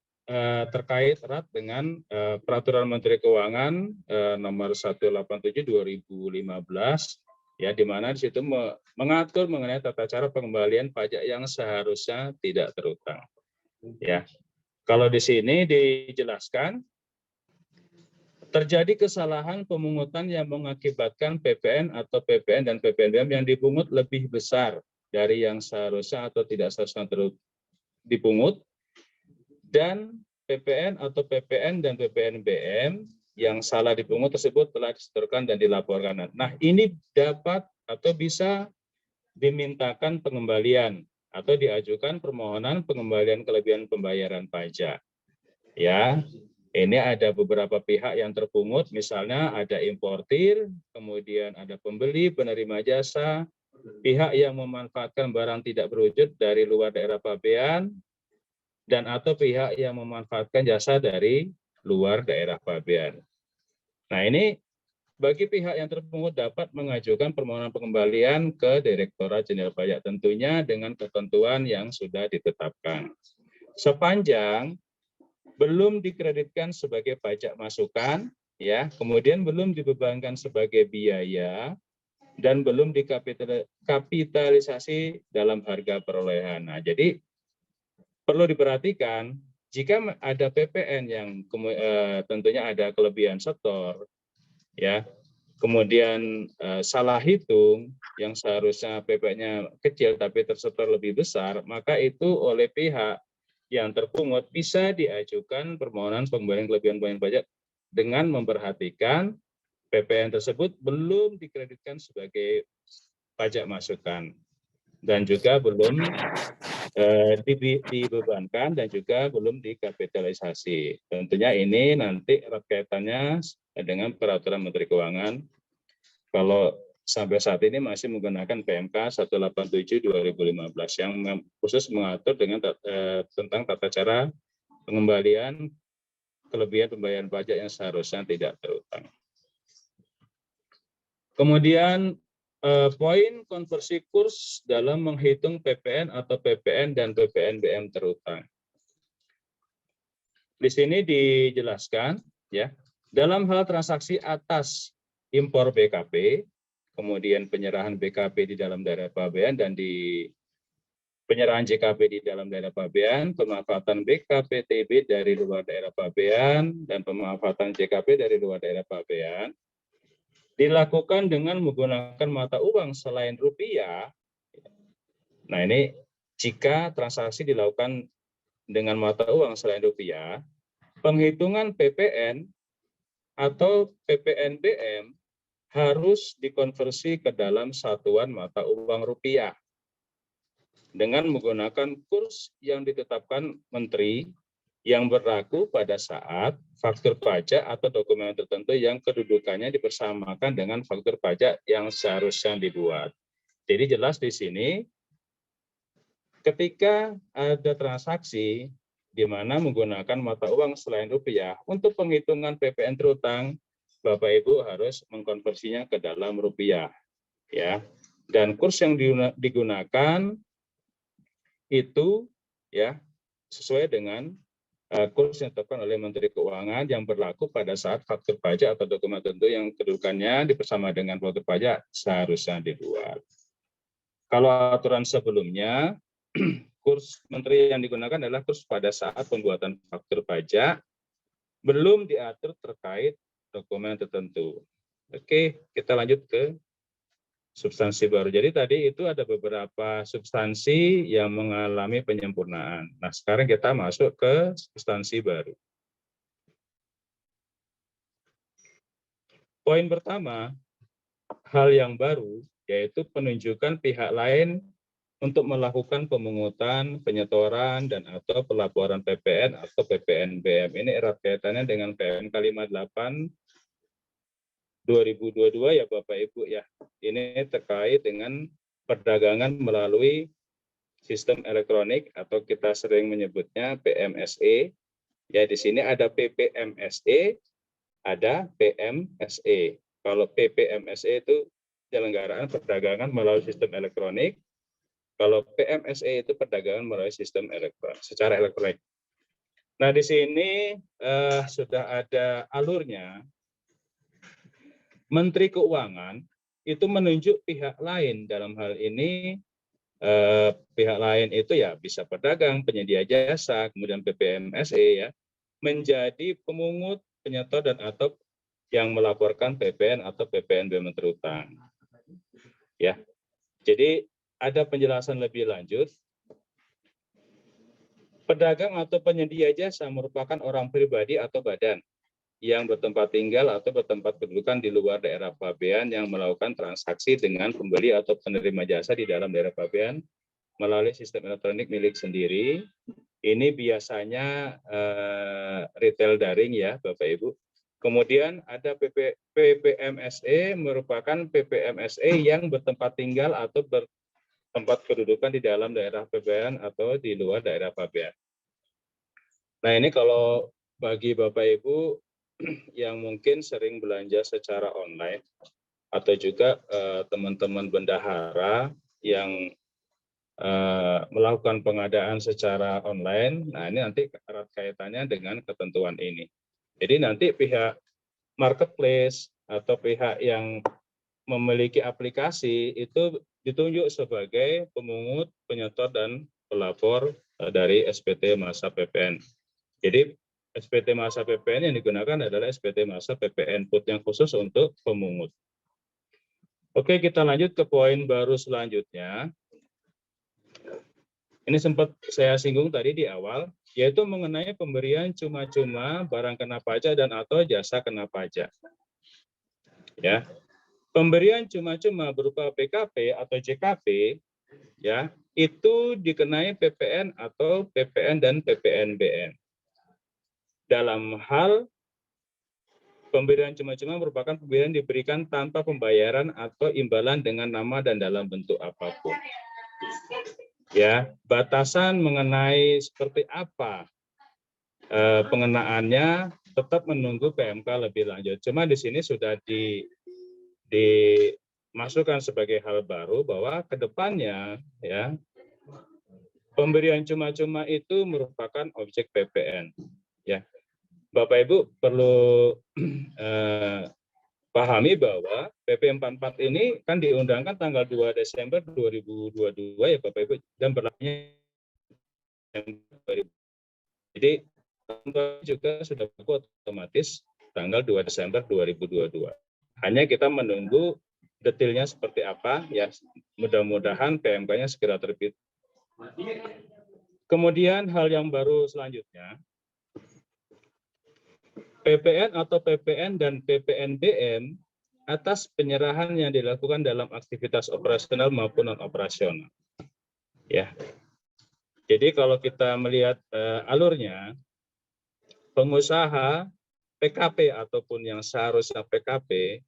terkait erat dengan Peraturan Menteri Keuangan nomor 187/2015, ya, di mana di situ mengatur mengenai tata cara pengembalian pajak yang seharusnya tidak terutang. Ya, kalau di sini dijelaskan terjadi kesalahan pemungutan yang mengakibatkan PPN atau PPN dan PPNBM yang dipungut lebih besar dari yang seharusnya atau tidak seharusnya dipungut, dan PPN atau PPN dan PPNBM yang salah dipungut tersebut telah disetorkan dan dilaporkan. Nah, ini dapat atau bisa dimintakan pengembalian atau diajukan permohonan pengembalian kelebihan pembayaran pajak. Ya, ini ada beberapa pihak yang terpungut, misalnya ada importir, kemudian ada pembeli, penerima jasa, pihak yang memanfaatkan barang tidak berwujud dari luar daerah pabean, dan atau pihak yang memanfaatkan jasa dari luar daerah pabean. Nah, ini bagi pihak yang terpungut dapat mengajukan permohonan pengembalian ke Direktorat Jenderal Pajak, tentunya dengan ketentuan yang sudah ditetapkan. Sepanjang belum dikreditkan sebagai pajak masukan, ya, kemudian belum dibebankan sebagai biaya, dan belum dikapitalisasi dalam harga perolehan. Nah, jadi perlu diperhatikan jika ada PPN yang tentunya ada kelebihan setor, ya, kemudian salah hitung yang seharusnya PPN-nya kecil tapi tersetor lebih besar, maka itu oleh pihak yang terpungut bisa diajukan permohonan pengembalian kelebihan pajak dengan memperhatikan PPN tersebut belum dikreditkan sebagai pajak masukan dan juga belum dibebankan dan juga belum dikapitalisasi. Tentunya ini nanti erat kaitannya dengan peraturan Menteri Keuangan. Kalau sampai saat ini masih menggunakan PMK 187/2015 yang khusus mengatur tentang tata cara pengembalian kelebihan pembayaran pajak yang seharusnya tidak terutang. Kemudian poin konversi kurs dalam menghitung PPN atau PPN dan PPNBM terutang. Di sini dijelaskan, ya, dalam hal transaksi atas impor BKP, kemudian penyerahan BKP di dalam daerah pabean dan di penyerahan JKP di dalam daerah pabean, pemanfaatan BKPTB dari luar daerah pabean, dan pemanfaatan JKP dari luar daerah pabean, dilakukan dengan menggunakan mata uang selain rupiah. Nah, ini jika transaksi dilakukan dengan mata uang selain rupiah, penghitungan PPN atau PPNBM harus dikonversi ke dalam satuan mata uang rupiah dengan menggunakan kurs yang ditetapkan Menteri yang berlaku pada saat faktur pajak atau dokumen tertentu yang kedudukannya dipersamakan dengan faktur pajak yang seharusnya dibuat. Jadi jelas di sini ketika ada transaksi di mana menggunakan mata uang selain rupiah untuk penghitungan PPN terutang, Bapak Ibu harus mengkonversinya ke dalam rupiah, ya. Dan kurs yang digunakan itu, ya, sesuai dengan kurs yang ditetapkan oleh Menteri Keuangan yang berlaku pada saat faktur pajak atau dokumen tertentu yang kedudukannya dipersama dengan faktur pajak seharusnya dibuat. Kalau aturan sebelumnya, kurs Menteri yang digunakan adalah kurs pada saat pembuatan faktur pajak, belum diatur terkait dokumen tertentu. Oke, kita lanjut ke substansi baru. Jadi tadi itu ada beberapa substansi yang mengalami penyempurnaan. Nah, sekarang kita masuk ke substansi baru. Poin pertama, hal yang baru, yaitu penunjukan pihak lain untuk melakukan pemungutan, penyetoran, dan atau pelaporan PPN atau PPNBM. Ini erat kaitannya dengan PMK 58 2022 ya Bapak Ibu ya. Ini terkait dengan perdagangan melalui sistem elektronik atau kita sering menyebutnya PMSE. Ya, di sini ada PPMSE, ada PMSE. Kalau PPMSE itu penyelenggaraan perdagangan melalui sistem elektronik. Kalau PMSE itu perdagangan melalui sistem elektronik, secara elektronik. Nah, di sini sudah ada alurnya. Menteri Keuangan itu menunjuk pihak lain, dalam hal ini pihak lain itu ya bisa pedagang, penyedia jasa, kemudian PPMSE ya, menjadi pemungut, penyetor, dan atau yang melaporkan PPN atau PPNBM terutang. Ya, jadi ada penjelasan lebih lanjut. Pedagang atau penyedia jasa merupakan orang pribadi atau badan yang bertempat tinggal atau bertempat kedudukan di luar daerah pabean yang melakukan transaksi dengan pembeli atau penerima jasa di dalam daerah pabean melalui sistem elektronik milik sendiri. Ini biasanya retail daring ya Bapak Ibu. Kemudian ada PPMSE merupakan PPMSE yang bertempat tinggal atau bertempat kedudukan di dalam daerah PPN atau di luar daerah PPN. Nah ini kalau bagi Bapak Ibu yang mungkin sering belanja secara online atau juga teman-teman bendahara yang melakukan pengadaan secara online, nah ini nanti erat kaitannya dengan ketentuan ini. Jadi nanti pihak marketplace atau pihak yang memiliki aplikasi itu ditunjuk sebagai pemungut, penyetor, dan pelapor dari SPT masa PPN. Jadi SPT masa PPN yang digunakan adalah SPT masa PPN Put yang khusus untuk pemungut. Oke, kita lanjut ke poin baru selanjutnya. Ini sempat saya singgung tadi di awal, yaitu mengenai pemberian cuma-cuma barang kena pajak dan atau jasa kena pajak. Ya, pemberian cuma-cuma berupa PKP atau JKP, ya, itu dikenai PPN atau PPN dan PPNBM. Dalam hal pemberian cuma-cuma merupakan pemberian diberikan tanpa pembayaran atau imbalan dengan nama dan dalam bentuk apapun. Ya, batasan mengenai seperti apa pengenaannya tetap menunggu PMK lebih lanjut. Cuma di sini sudah dimasukkan sebagai hal baru bahwa kedepannya ya pemberian cuma-cuma itu merupakan objek PPN. Ya, Bapak Ibu perlu pahami bahwa PP 44 ini kan diundangkan tanggal 2 Desember 2022 ya Bapak Ibu, dan berlakunya jadi juga sudah berlaku otomatis tanggal 2 Desember 2022. Hanya kita menunggu detailnya seperti apa ya, mudah-mudahan PMK-nya segera terbit. Kemudian hal yang baru selanjutnya, PPN atau PPN dan PPNBM atas penyerahan yang dilakukan dalam aktivitas operasional maupun non-operasional. Ya. Jadi kalau kita melihat alurnya, pengusaha PKP ataupun yang seharusnya PKP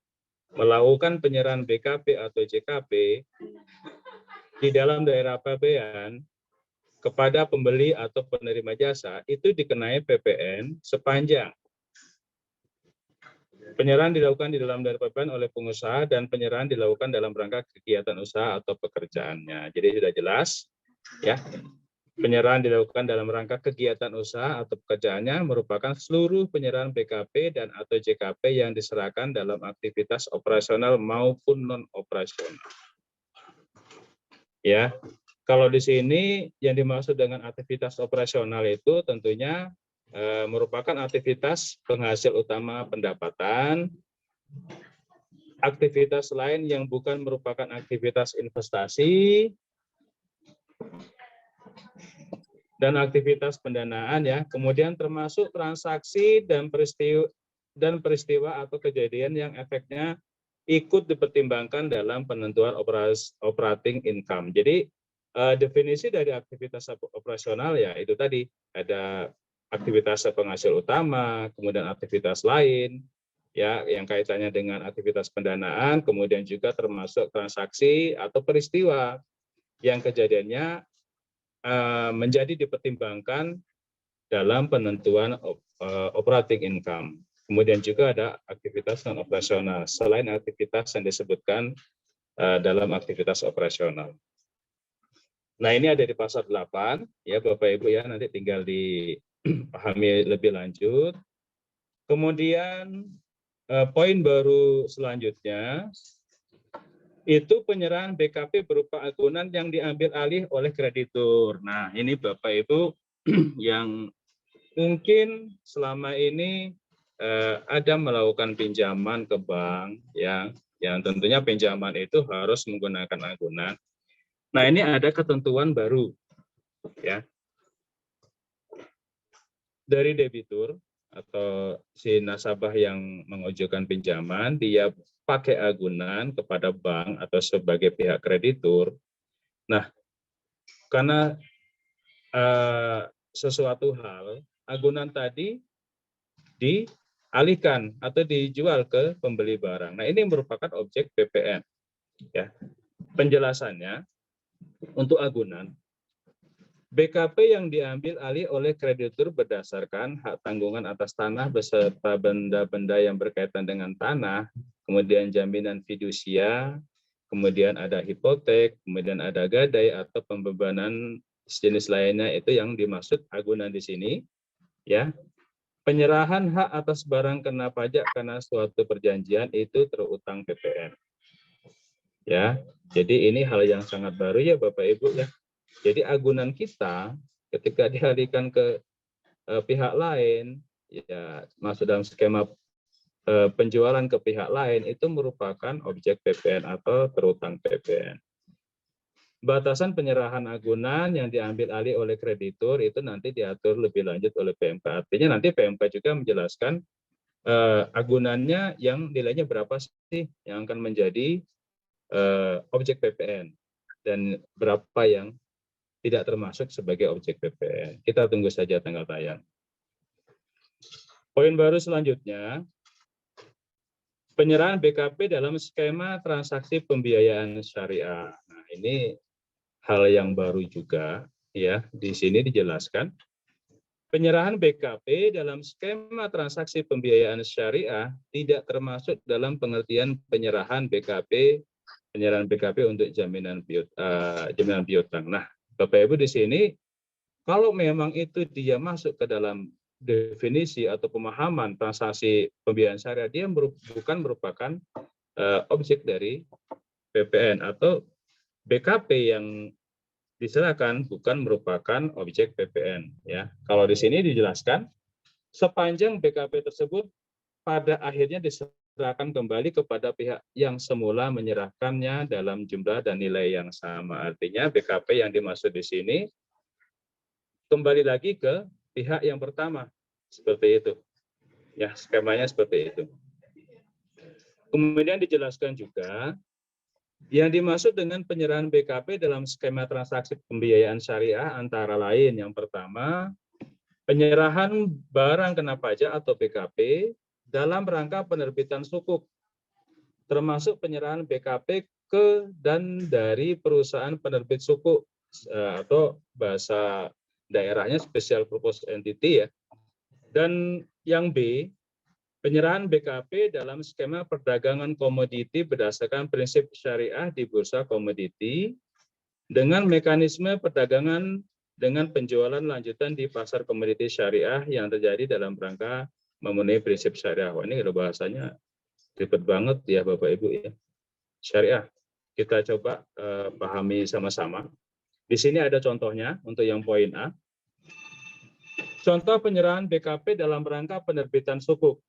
melakukan penyerahan BKP atau JKP di dalam daerah PPN kepada pembeli atau penerima jasa itu dikenai PPN sepanjang penyerahan dilakukan di dalam daerah PPN oleh pengusaha dan penyerahan dilakukan dalam rangka kegiatan usaha atau pekerjaannya. Jadi sudah jelas, ya. Penyerahan dilakukan dalam rangka kegiatan usaha atau pekerjaannya merupakan seluruh penyerahan BKP dan atau JKP yang diserahkan dalam aktivitas operasional maupun non operasional. Ya, kalau di sini yang dimaksud dengan aktivitas operasional itu tentunya merupakan aktivitas penghasil utama pendapatan, aktivitas lain yang bukan merupakan aktivitas investasi, dan aktivitas pendanaan ya. Kemudian termasuk transaksi dan peristiwa atau kejadian yang efeknya ikut dipertimbangkan dalam penentuan operating income. Jadi definisi dari aktivitas operasional ya itu tadi ada aktivitas penghasil utama, kemudian aktivitas lain, ya yang kaitannya dengan aktivitas pendanaan, kemudian juga termasuk transaksi atau peristiwa yang kejadiannya menjadi dipertimbangkan dalam penentuan operating income. Kemudian juga ada aktivitas non operasional selain aktivitas yang disebutkan dalam aktivitas operasional. Nah ini ada di pasal 8 ya Bapak Ibu ya, nanti tinggal dipahami lebih lanjut. Kemudian poin baru selanjutnya itu penyerahan BKP berupa agunan yang diambil alih oleh kreditur. Nah ini Bapak Ibu yang mungkin selama ini ada melakukan pinjaman ke bank ya, yang tentunya pinjaman itu harus menggunakan agunan. Nah ini ada ketentuan baru ya dari debitur atau si nasabah yang mengajukan pinjaman, dia pakai agunan kepada bank atau sebagai pihak kreditur. Nah karena sesuatu hal, agunan tadi dialihkan atau dijual ke pembeli barang. Nah, ini merupakan objek PPN. Ya. Penjelasannya, untuk agunan, BKP yang diambil alih oleh kreditur berdasarkan hak tanggungan atas tanah beserta benda-benda yang berkaitan dengan tanah, kemudian jaminan fidusia, kemudian ada hipotek, kemudian ada gadai atau pembebanan sejenis lainnya, itu yang dimaksud agunan di sini. Ya, penyerahan hak atas barang kena pajak karena suatu perjanjian itu terutang PPN. Ya, jadi ini hal yang sangat baru ya Bapak Ibu ya. Jadi agunan kita ketika dialihkan ke pihak lain, ya masuk dalam skema penjualan ke pihak lain, itu merupakan objek PPN atau terutang PPN. Batasan penyerahan agunan yang diambil alih oleh kreditur itu nanti diatur lebih lanjut oleh PMK. Artinya nanti PMK juga menjelaskan agunannya yang nilainya berapa sih yang akan menjadi objek PPN dan berapa yang tidak termasuk sebagai objek PPN. Kita tunggu saja tanggal tayang. Poin baru selanjutnya, penyerahan BKP dalam skema transaksi pembiayaan syariah. Nah, ini hal yang baru juga ya, di sini dijelaskan. Penyerahan BKP dalam skema transaksi pembiayaan syariah tidak termasuk dalam pengertian penyerahan BKP untuk jaminan piutang. Nah, Bapak Ibu di sini, kalau memang itu dia masuk ke dalam definisi atau pemahaman transaksi pembiayaan syariah, dia bukan merupakan objek dari PPN, atau BKP yang diserahkan bukan merupakan objek PPN. Ya, kalau di sini dijelaskan sepanjang BKP tersebut pada akhirnya diserahkan kembali kepada pihak yang semula menyerahkannya dalam jumlah dan nilai yang sama. Artinya BKP yang dimaksud di sini kembali lagi ke pihak yang pertama, seperti itu. Ya, skemanya seperti itu. Kemudian dijelaskan juga yang dimaksud dengan penyerahan BKP dalam skema transaksi pembiayaan syariah antara lain, yang pertama, penyerahan barang kena pajak atau BKP dalam rangka penerbitan sukuk, termasuk penyerahan BKP ke dan dari perusahaan penerbit sukuk atau bahasa daerahnya special purpose entity ya. Dan yang B, penyerahan BKP dalam skema perdagangan komoditi berdasarkan prinsip syariah di bursa komoditi dengan mekanisme perdagangan dengan penjualan lanjutan di pasar komoditi syariah yang terjadi dalam rangka memenuhi prinsip syariah. Wah, ini bahasanya ribet banget ya Bapak Ibu ya. Syariah. Kita coba pahami sama-sama. Di sini ada contohnya untuk yang poin A. Contoh penyerahan BKP dalam rangka penerbitan sukuk.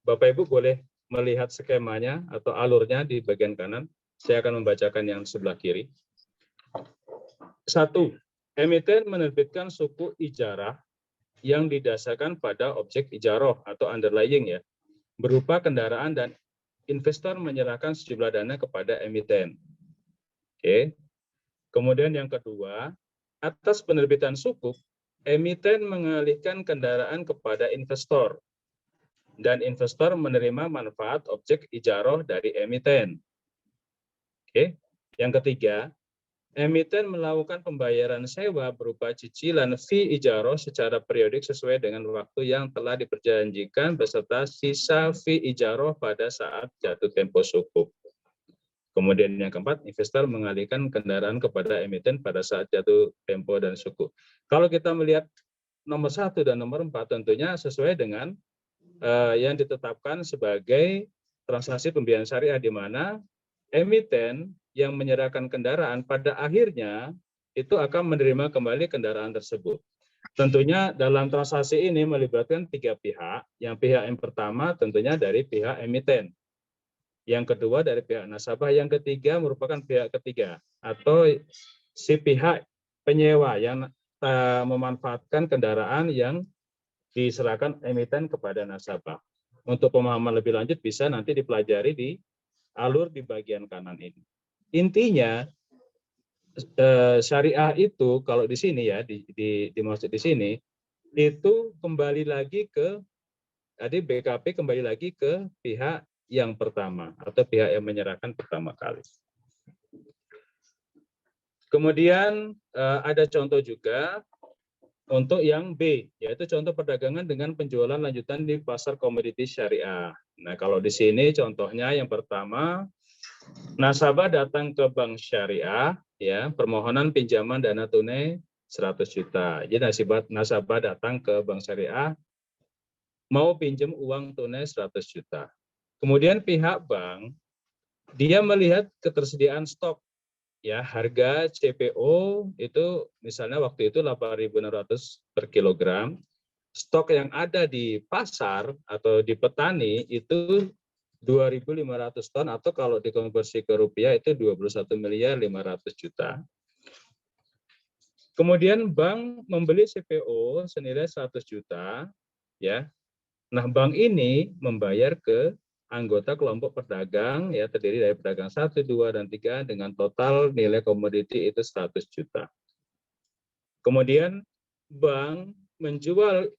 Bapak Ibu boleh melihat skemanya atau alurnya di bagian kanan. Saya akan membacakan yang sebelah kiri. 1. Emiten menerbitkan suku ijarah yang didasarkan pada objek ijarah atau underlying ya, berupa kendaraan, dan investor menyerahkan sejumlah dana kepada emiten. Oke. Kemudian yang kedua, atas penerbitan sukuk, emiten mengalihkan kendaraan kepada investor dan investor menerima manfaat objek ijarah dari emiten. Oke. Yang ketiga, emiten melakukan pembayaran sewa berupa cicilan fee ijarah secara periodik sesuai dengan waktu yang telah diperjanjikan beserta sisa fee ijarah pada saat jatuh tempo sukuk. Kemudian yang keempat, investor mengalihkan kendaraan kepada emiten pada saat jatuh tempo dan sukuk. Kalau kita melihat nomor 1 dan nomor 4 tentunya sesuai dengan yang ditetapkan sebagai transaksi pembiayaan syariah, di mana emiten yang menyerahkan kendaraan pada akhirnya itu akan menerima kembali kendaraan tersebut. Tentunya dalam transaksi ini melibatkan 3 pihak. Yang pihak yang pertama tentunya dari pihak emiten, yang kedua dari pihak nasabah, yang ketiga merupakan pihak ketiga atau si pihak penyewa yang memanfaatkan kendaraan yang diserahkan emiten kepada nasabah. Untuk pemahaman lebih lanjut bisa nanti dipelajari di alur di bagian kanan ini. Intinya, syariah itu kalau di sini ya dimaksud di sini itu kembali lagi ke tadi BKP kembali lagi ke pihak yang pertama atau pihak yang menyerahkan pertama kali. Kemudian ada contoh juga untuk yang B, yaitu contoh perdagangan dengan penjualan lanjutan di pasar komoditi syariah. Nah, kalau di sini contohnya yang pertama, nasabah datang ke bank syariah, ya, permohonan pinjaman dana tunai 100 juta. Jadi nasabah datang ke bank syariah, mau pinjam uang tunai 100 juta. Kemudian pihak bank, dia melihat ketersediaan stok, ya, harga CPO itu misalnya waktu itu 8.600 per kilogram. Stok yang ada di pasar atau di petani itu 2.500 ton atau kalau dikonversi ke rupiah itu 21.500.000 juta. Kemudian bank membeli CPO senilai 100 juta, ya. Nah, bank ini membayar ke anggota kelompok pedagang, ya, terdiri dari pedagang 1, 2, dan 3 dengan total nilai komoditi itu 100 juta. Kemudian bank menjual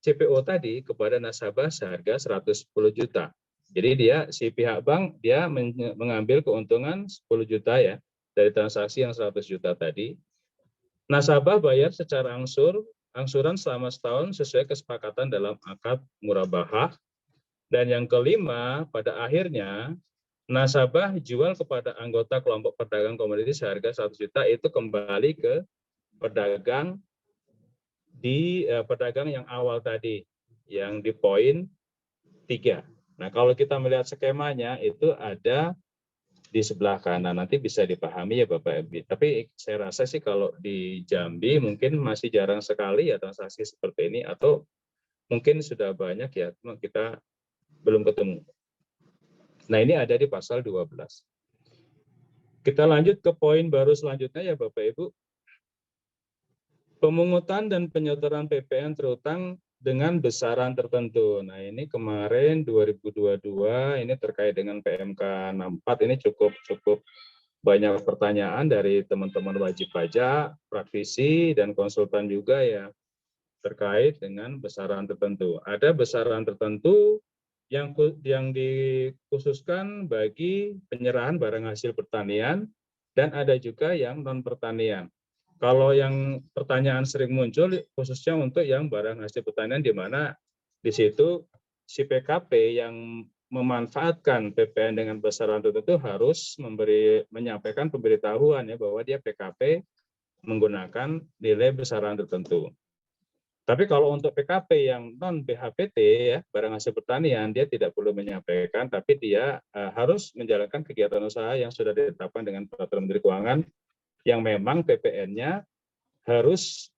CPO tadi kepada nasabah seharga 110 juta. Jadi si pihak bank dia mengambil keuntungan 10 juta ya dari transaksi yang 100 juta tadi. Nasabah bayar secara angsuran selama setahun sesuai kesepakatan dalam akad murabahah. Dan yang kelima, pada akhirnya nasabah jual kepada anggota kelompok pedagang komoditi seharga 100 juta itu kembali ke pedagang pedagang yang awal tadi, yang di poin 3. Nah, kalau kita melihat skemanya itu ada di sebelah kanan, nanti bisa dipahami ya Bapak Ibu. Tapi saya rasa sih kalau di Jambi mungkin masih jarang sekali ya transaksi seperti ini, atau mungkin sudah banyak ya, kita belum ketemu. Nah, ini ada di pasal 12. Kita lanjut ke poin baru selanjutnya ya Bapak Ibu. Pemungutan dan penyetoran PPN terutang dengan besaran tertentu. Nah, ini kemarin 2022 ini terkait dengan PMK 64 ini cukup banyak pertanyaan dari teman-teman wajib pajak, praktisi dan konsultan juga ya terkait dengan besaran tertentu. Ada besaran tertentu yang dikhususkan bagi penyerahan barang hasil pertanian dan ada juga yang non pertanian. Kalau yang pertanyaan sering muncul khususnya untuk yang barang hasil pertanian di mana di situ si PKP yang memanfaatkan PPN dengan besaran tertentu harus menyampaikan pemberitahuan ya bahwa dia PKP menggunakan nilai besaran tertentu. Tapi kalau untuk PKP yang non BHPT ya barang hasil pertanian dia tidak perlu menyampaikan, tapi dia harus menjalankan kegiatan usaha yang sudah ditetapkan dengan Peraturan Menteri Keuangan yang memang PPN-nya harus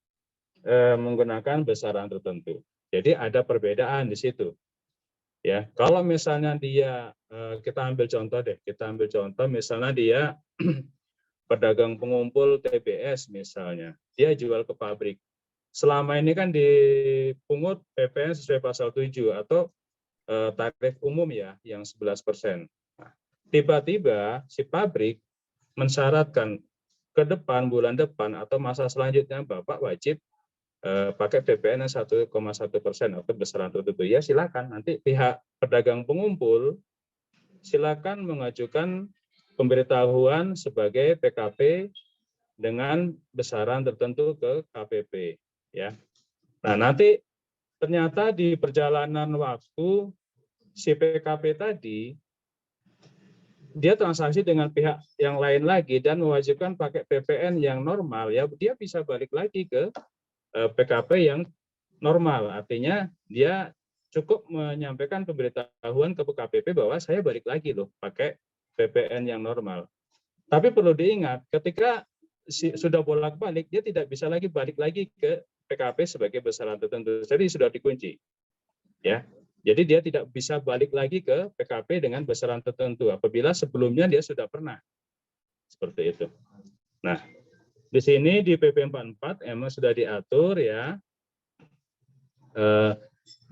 menggunakan besaran tertentu. Jadi ada perbedaan di situ. Ya, kalau misalnya dia kita ambil contoh misalnya dia pedagang pengumpul TBS misalnya, dia jual ke pabrik. Selama ini kan dipungut PPN sesuai pasal 7 atau tarif umum ya yang 11%. Nah, tiba-tiba si pabrik mensyaratkan ke depan, bulan depan atau masa selanjutnya Bapak wajib pakai PPN 1,1% atau besaran tertentu. Ya silakan, nanti pihak pedagang pengumpul silakan mengajukan pemberitahuan sebagai PKP dengan besaran tertentu ke KPP. Ya. Nah nanti ternyata di perjalanan waktu si PKP tadi dia transaksi dengan pihak yang lain lagi dan mewajibkan pakai PPN yang normal, ya dia bisa balik lagi ke PKP yang normal. Artinya dia cukup menyampaikan pemberitahuan ke KPP bahwa saya balik lagi loh pakai PPN yang normal. Tapi perlu diingat ketika sudah bolak-balik dia tidak bisa lagi balik lagi ke PKP sebagai besaran tertentu. Jadi sudah dikunci. Ya. Jadi dia tidak bisa balik lagi ke PKP dengan besaran tertentu apabila sebelumnya dia sudah pernah. Seperti itu. Nah, di sini di PP 44 emang sudah diatur ya.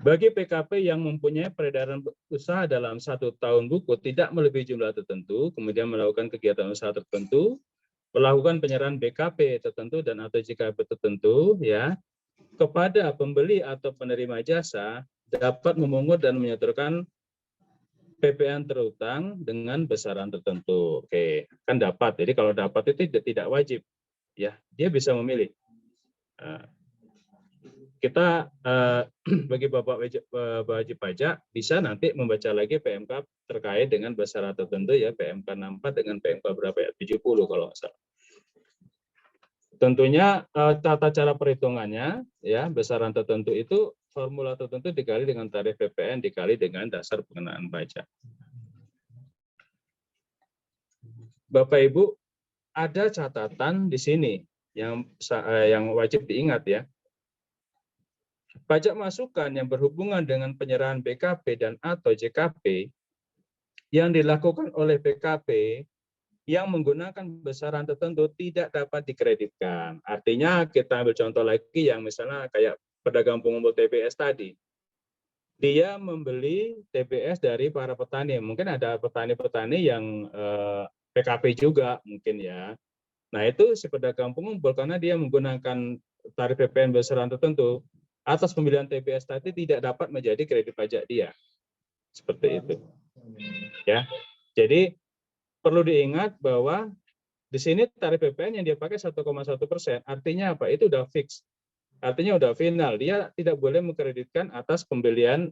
Bagi PKP yang mempunyai peredaran usaha dalam 1 tahun buku tidak melebihi jumlah tertentu, kemudian melakukan kegiatan usaha tertentu, melakukan penyerahan BKP tertentu dan atau JKP tertentu ya kepada pembeli atau penerima jasa dapat memungut dan menyetorkan PPN terutang dengan besaran tertentu. Oke, kan dapat. Jadi kalau dapat itu tidak wajib ya, dia bisa memilih. Kita bagi Bapak wajib pajak bisa nanti membaca lagi PMK terkait dengan besaran tertentu ya, PMK 64 dengan PMK berapa ya, 70 kalau nggak salah. Tentunya tata cara perhitungannya ya, besaran tertentu itu formula tertentu dikali dengan tarif PPN dikali dengan dasar pengenaan pajak. Bapak Ibu, ada catatan di sini yang wajib diingat ya. Pajak masukan yang berhubungan dengan penyerahan BKP dan atau JKP yang dilakukan oleh BKP yang menggunakan besaran tertentu tidak dapat dikreditkan. Artinya kita ambil contoh lagi yang misalnya kayak pedagang pengumpul TBS tadi. Dia membeli TBS dari para petani. Mungkin ada petani-petani yang PKP juga mungkin ya. Nah itu si pedagang pengumpul karena dia menggunakan tarif PPN besaran tertentu, atas pembelian TBS tadi tidak dapat menjadi kredit pajak dia. Seperti itu. Ya. Jadi perlu diingat bahwa di sini tarif PPN yang dia pakai 1,1%. Artinya apa? Itu udah fix. Artinya udah final. Dia tidak boleh mengkreditkan atas pembelian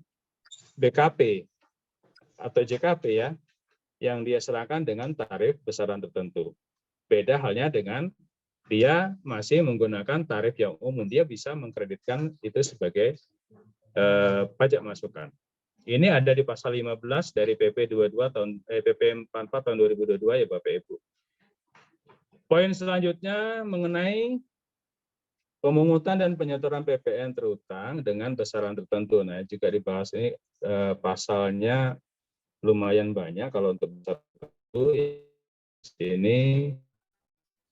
BKP atau JKP ya, yang dia serahkan dengan tarif besaran tertentu. Beda halnya dengan dia masih menggunakan tarif yang umum, dia bisa mengkreditkan itu sebagai pajak masukan. Ini ada di pasal 15 dari PP 22 tahun PP 44 tahun 2022 ya Bapak Ibu. Poin selanjutnya mengenai pemungutan dan penyetoran PPN terutang dengan besaran tertentu. Nah, juga dibahas ini pasalnya lumayan banyak kalau untuk satu ini.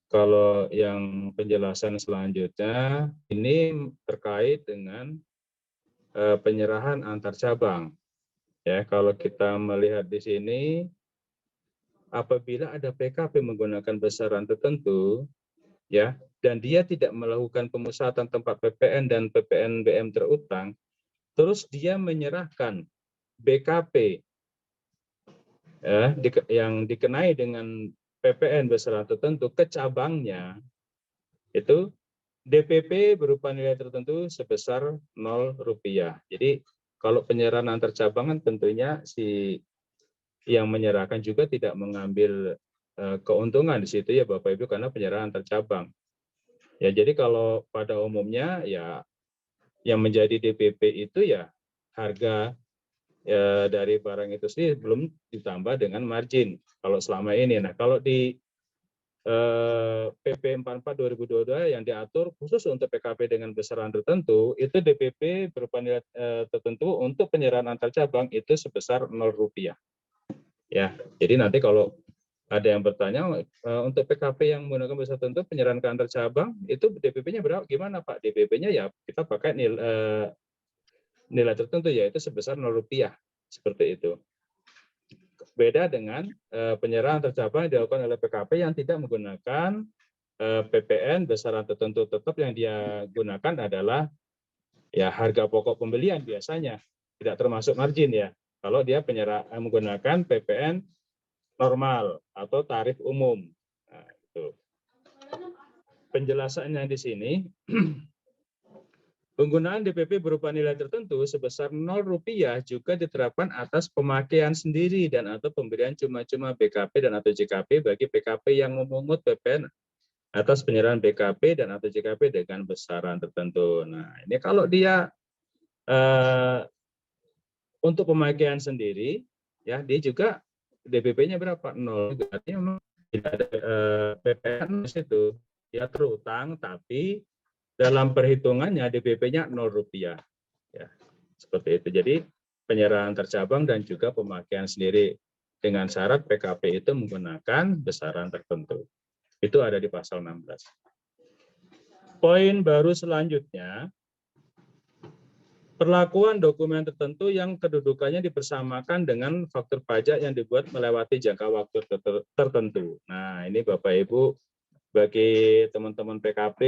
Kalau yang penjelasan selanjutnya ini terkait dengan penyerahan antar cabang. Ya, kalau kita melihat di sini, apabila ada PKP menggunakan besaran tertentu, ya, dan dia tidak melakukan pemusatan tempat PPN dan PPNBM terutang, terus dia menyerahkan BKP ya, yang dikenai dengan PPN besaran tertentu ke cabangnya, itu DPP berupa nilai tertentu sebesar Rp0. Jadi kalau penyerahan antar cabangan tentunya si yang menyerahkan juga tidak mengambil keuntungan di situ ya Bapak Ibu karena penyerahan antar cabang. Ya jadi kalau pada umumnya ya yang menjadi DPP itu ya harga dari barang itu sendiri belum ditambah dengan margin kalau selama ini. Nah kalau di PP 44 2022 yang diatur khusus untuk PKP dengan besaran tertentu itu DPP berupa nilai tertentu untuk penyerahan antar cabang itu sebesar Rp0. Ya, jadi nanti kalau ada yang bertanya untuk PKP yang menggunakan besaran tertentu penyerahan ke antar cabang itu DPP-nya berapa? Gimana Pak? DPP-nya ya kita pakai nilai tertentu yaitu sebesar Rp0. Seperti itu. Beda dengan penyerahan antar cabang yang dilakukan oleh PKP yang tidak menggunakan PPN besaran tertentu. Tetap yang dia gunakan adalah ya harga pokok pembelian biasanya, tidak termasuk margin ya. Kalau dia menggunakan PPN normal atau tarif umum. Nah, itu. Penjelasannya di sini. Penggunaan DPP berupa nilai tertentu sebesar Rp0 juga diterapkan atas pemakaian sendiri dan atau pemberian cuma-cuma BKP dan atau JKP bagi PKP yang memungut PPN atas penyerahan BKP dan atau JKP dengan besaran tertentu. Nah, ini kalau dia untuk pemakaian sendiri, ya dia juga DPP-nya berapa? 0. Artinya memang tidak ada PPN itu. Ya terutang, tapi dalam perhitungannya DPP-nya Rp0. Ya, seperti itu. Jadi penyerahan tercabang dan juga pemakaian sendiri dengan syarat PKP itu menggunakan besaran tertentu. Itu ada di pasal 16. Poin baru selanjutnya, perlakuan dokumen tertentu yang kedudukannya dipersamakan dengan faktur pajak yang dibuat melewati jangka waktu tertentu. Nah, ini Bapak Ibu bagi teman-teman PKP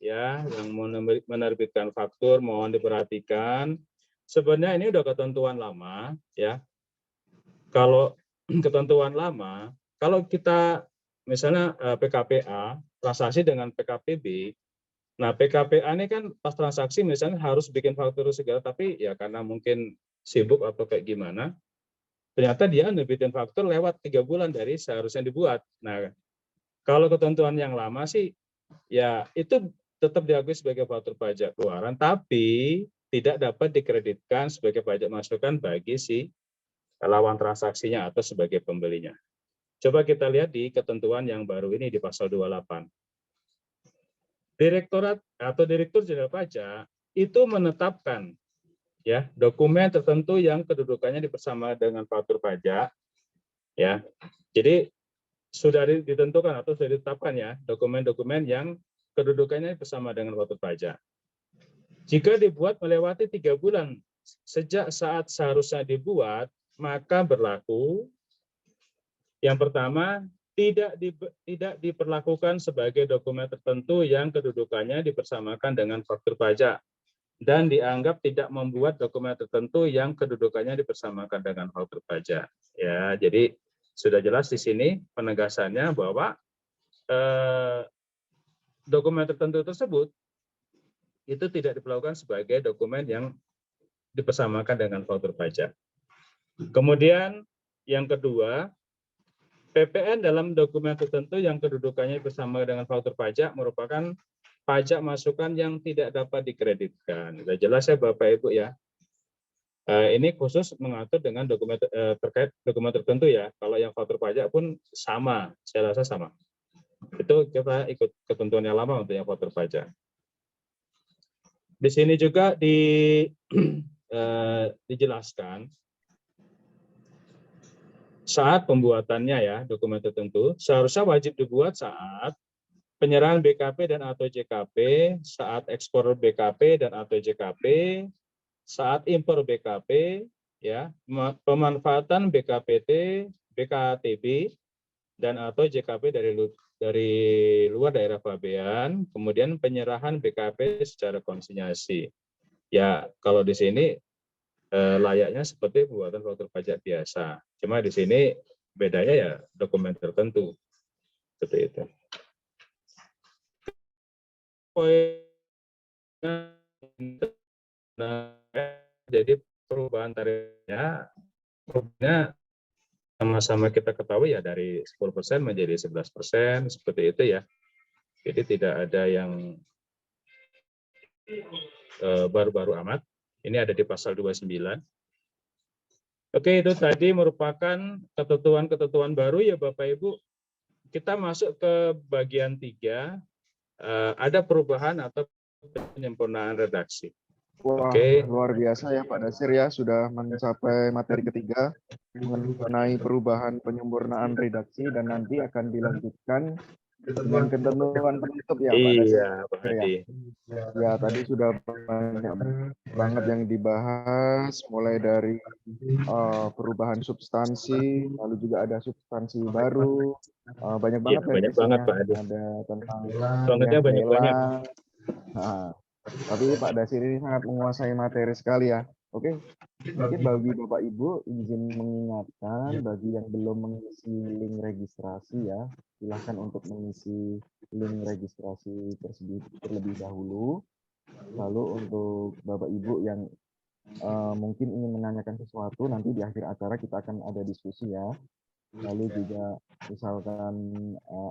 ya yang menerbitkan faktur mohon diperhatikan. Sebenarnya ini udah ketentuan lama ya. Kalau ketentuan lama, kalau kita misalnya PKPA transaksi dengan PKPB, nah PKPA ini kan pas transaksi misalnya harus bikin faktur segala, tapi ya karena mungkin sibuk atau kayak gimana, ternyata dia nerbitin faktur lewat 3 bulan dari seharusnya dibuat. Nah, kalau ketentuan yang lama sih, ya itu tetap diakui sebagai faktur pajak keluaran, tapi tidak dapat dikreditkan sebagai pajak masukan bagi si lawan transaksinya atau sebagai pembelinya. Coba kita lihat di ketentuan yang baru ini di pasal 28. Direktorat atau Direktur Jenderal Pajak itu menetapkan ya dokumen tertentu yang kedudukannya dipersama dengan faktur pajak ya. Jadi sudah ditentukan atau sudah ditetapkan ya dokumen-dokumen yang kedudukannya bersama dengan faktur pajak. Jika dibuat melewati 3 bulan sejak saat seharusnya dibuat, maka berlaku yang pertama tidak diperlakukan sebagai dokumen tertentu yang kedudukannya dipersamakan dengan faktur pajak dan dianggap tidak membuat dokumen tertentu yang kedudukannya dipersamakan dengan faktur pajak. Ya, jadi sudah jelas di sini penegasannya bahwa dokumen tertentu tersebut itu tidak diperlakukan sebagai dokumen yang dipersamakan dengan faktur pajak. Kemudian yang kedua, PPN dalam dokumen tertentu yang kedudukannya bersama dengan faktur pajak merupakan pajak masukan yang tidak dapat dikreditkan. Sudah jelas ya Bapak Ibu ya. Ini khusus mengatur dengan dokumen terkait dokumen tertentu ya. Kalau yang faktur pajak pun sama, saya rasa sama. Itu kita ikut ketentuan yang lama untuk yang faktur pajak. Di sini juga dijelaskan saat pembuatannya ya dokumen tertentu seharusnya wajib dibuat saat penyerahan BKP dan atau JKP, saat ekspor BKP dan atau JKP, saat impor BKP, ya pemanfaatan BKPT, BKTB dan atau JKP dari luar daerah pabean, kemudian penyerahan BKP secara konsinyasi. Ya kalau di sini layaknya seperti pembuatan faktur pajak biasa. Cuma di sini bedanya ya dokumen tertentu. Seperti itu. Jadi perubahan tarifnya sama-sama kita ketahui ya dari 10% menjadi 11%, seperti itu ya. Jadi tidak ada yang baru-baru amat. Ini ada di pasal 29. Oke, itu tadi merupakan ketentuan-ketentuan baru ya Bapak Ibu. Kita masuk ke bagian 3, ada perubahan atau penyempurnaan redaksi. Wah, Oke. luar biasa ya Pak Dasir ya, sudah mencapai materi ketiga mengenai perubahan penyempurnaan redaksi dan nanti akan dilanjutkan dengan ketentuan penutup ya Pak Dasir. Iya, Pak Adi. Ya, tadi sudah banyak banget yang dibahas, mulai dari perubahan substansi, lalu juga ada substansi baru, banyak banget ya Banyak banget isinya. Pak Adi. Ada tentang Contohnya banyak-banyak. Nah, tapi Pak Dasir ini sangat menguasai materi sekali ya. Oke, mungkin bagi Bapak Ibu izin mengingatkan bagi yang belum mengisi link registrasi ya, silahkan untuk mengisi link registrasi tersebut terlebih dahulu. Lalu untuk Bapak Ibu yang mungkin ingin menanyakan sesuatu, nanti di akhir acara kita akan ada diskusi ya. Lalu juga misalkan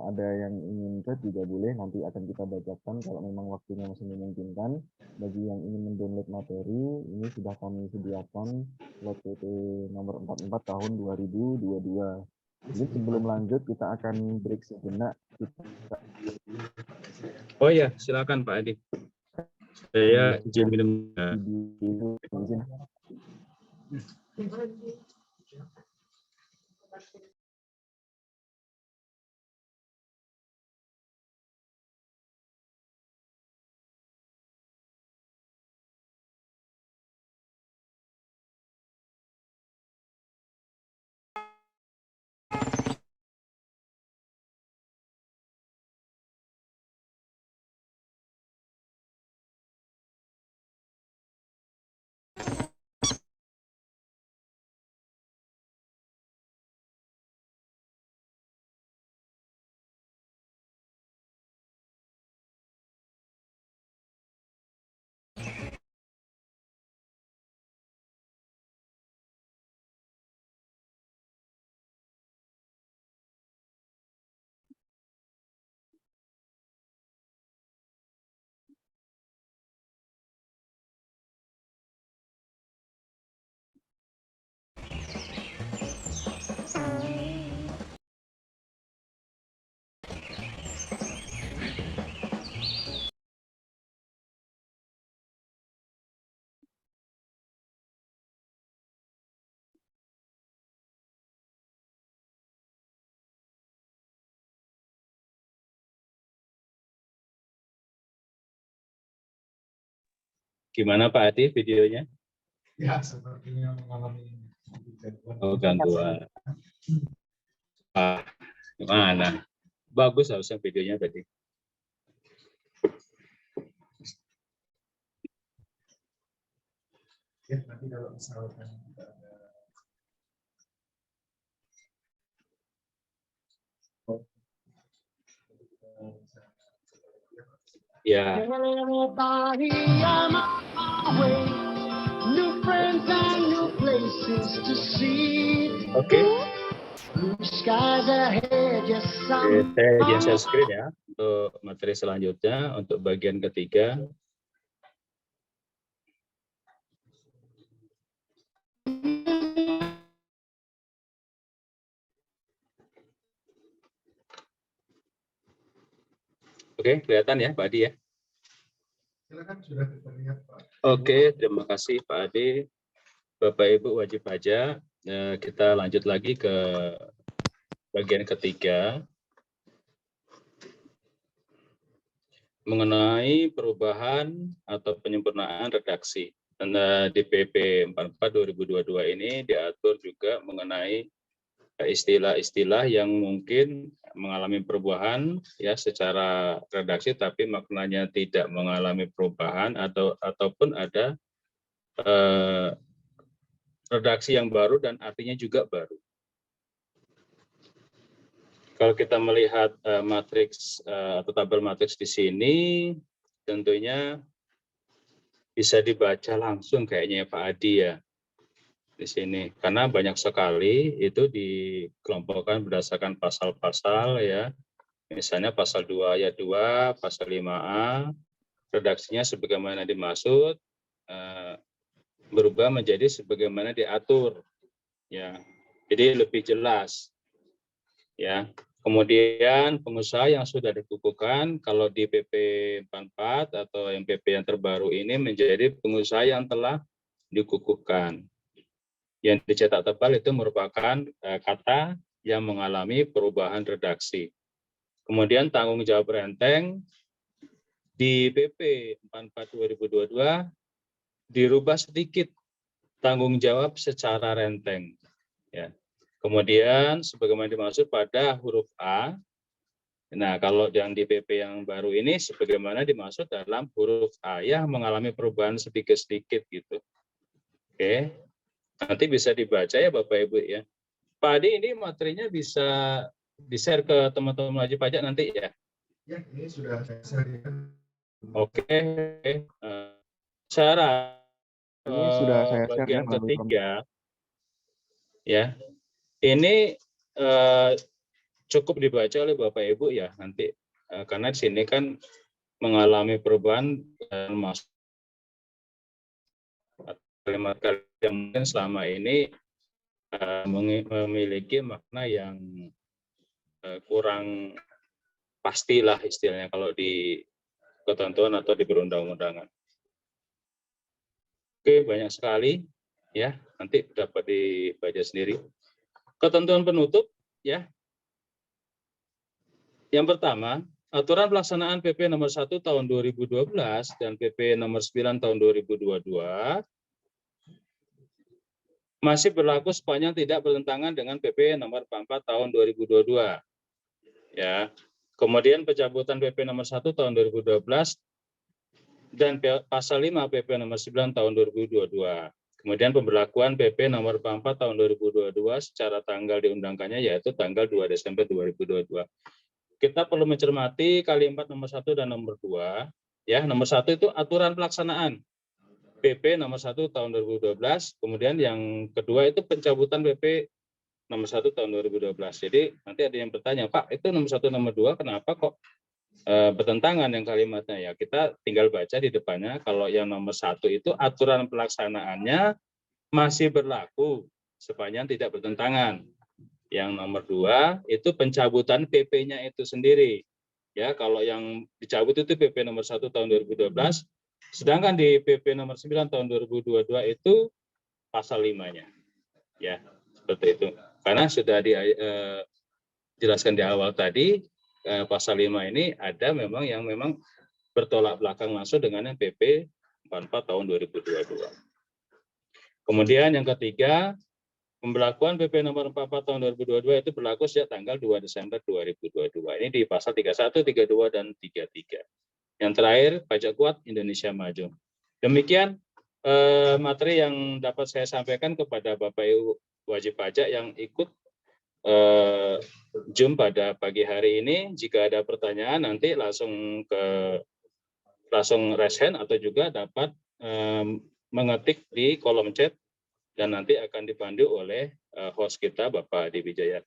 ada yang ingin chat juga boleh, nanti akan kita bacakan kalau memang waktunya masih memungkinkan. Bagi yang ingin mendownload materi, ini sudah kami sediakan slot PP nomor 44 tahun 2022. Jadi sebelum lanjut kita akan break sejenak. Oh ya, silakan Pak Adi. Saya izin minum. Gimana Pak Adi videonya? Ya, sepertinya mengalami gangguan. Oh, gangguan. Gimana? Bagus harusnya videonya tadi. Ya, nanti kalau misalkan kita ada Ya. Everybody, I'm on my way. New friends and new places to see. Oke. Blue skies ahead, yes, Oke, saya izin share screen ya untuk materi selanjutnya untuk bagian ketiga. Oke, kelihatan ya Pak Adi ya. silakan sudah terlihat Pak. Oke, terima kasih Pak Adi. Bapak Ibu wajib pajak. Kita lanjut lagi ke bagian ketiga mengenai perubahan atau penyempurnaan redaksi. Dan di PP 44 2022 ini diatur juga mengenai istilah-istilah yang mungkin mengalami perubahan ya secara redaksi tapi maknanya tidak mengalami perubahan ataupun ada redaksi yang baru dan artinya juga baru. Kalau kita melihat matriks atau tabel matriks di sini, tentunya bisa dibaca langsung kayaknya ya Pak Adi ya di sini, karena banyak sekali itu dikelompokkan berdasarkan pasal-pasal ya, misalnya pasal 2 ayat 2, pasal 5A, redaksinya sebagaimana dimaksud berubah menjadi sebagaimana diatur ya, jadi lebih jelas ya. Kemudian pengusaha yang sudah dikukuhkan kalau di PP 44 atau yang PP yang terbaru ini menjadi pengusaha yang telah dikukuhkan. Yang dicetak tebal itu merupakan kata yang mengalami perubahan redaksi. Kemudian tanggung jawab renteng di PP 44 2022 dirubah sedikit tanggung jawab secara renteng. Ya. Kemudian sebagaimana dimaksud pada huruf A, nah kalau yang di PP yang baru ini sebagaimana dimaksud dalam huruf A ya mengalami perubahan sedikit-sedikit gitu. Oke, nanti bisa dibaca ya Bapak Ibu ya. Pak Adi ini materinya bisa di-share ke teman-teman wajib pajak nanti ya. Ya, ini sudah saya share. Oke, cara Ini sudah saya share ya bagian melalui ketiga ya. Ini cukup dibaca oleh Bapak Ibu ya nanti karena di sini kan mengalami perubahan dan masuk kalimat-kalimat yang mungkin selama ini memiliki makna yang kurang pastilah istilahnya kalau di ketentuan atau di perundang-undangan. Oke, banyak sekali ya, nanti dapat dibaca sendiri. Ketentuan penutup ya. Yang pertama, aturan pelaksanaan PP nomor 1 tahun 2012 dan PP nomor 9 tahun 2022 masih berlaku sepanjang tidak bertentangan dengan PP nomor 44 tahun 2022. Ya. Kemudian pencabutan PP nomor 1 tahun 2012 dan pasal 5 PP nomor 9 tahun 2022. Kemudian pemberlakuan PP nomor 44 tahun 2022 secara tanggal diundangkannya yaitu tanggal 2 Desember 2022. Kita perlu mencermati kalimat nomor 1 dan nomor 2. Ya, nomor 1 itu aturan pelaksanaan PP nomor 1 tahun 2012, kemudian yang kedua itu pencabutan PP nomor 1 tahun 2012. Jadi nanti ada yang bertanya, Pak, itu nomor 1 nomor 2 kenapa kok bertentangan yang kalimatnya? Ya, kita tinggal baca di depannya. Kalau yang nomor 1 itu aturan pelaksanaannya masih berlaku sepanjang tidak bertentangan. Yang nomor 2 itu pencabutan PP-nya itu sendiri. Ya, kalau yang dicabut itu PP nomor 1 tahun 2012, sedangkan di PP nomor 9 tahun 2022 itu pasal 5-nya. Ya, seperti itu. Karena sudah dijelaskan di awal tadi, pasal 5 ini ada memang yang memang bertolak belakang langsung dengan PP 44 tahun 2022. Kemudian yang ketiga, pemberlakuan PP nomor 44 tahun 2022 itu berlaku sejak tanggal 2 Desember 2022. Ini di pasal 31, 32, dan 33. Yang terakhir, pajak kuat Indonesia Maju. Demikian materi yang dapat saya sampaikan kepada Bapak Ibu wajib pajak yang ikut Zoom pada pagi hari ini. Jika ada pertanyaan nanti langsung raise hand atau juga dapat mengetik di kolom chat dan nanti akan dipandu oleh host kita Bapak Adi Wijaya.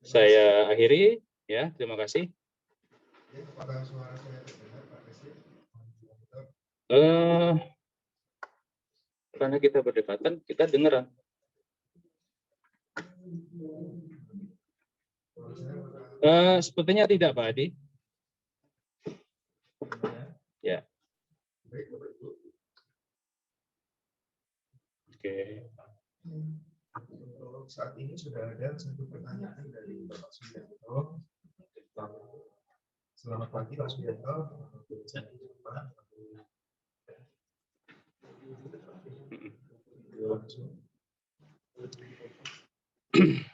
Saya akhiri ya, terima kasih. Apakah suara saya terdengar, Pak Desi? Karena kita berdekatan, kita dengeran. Sepertinya tidak, Pak Adi. Ya. Baik, Bapak Ibu. Oke. Untuk saat ini sudah ada satu pertanyaan dari Bapak Suyanto. Selamat pagi Pak Suyanto.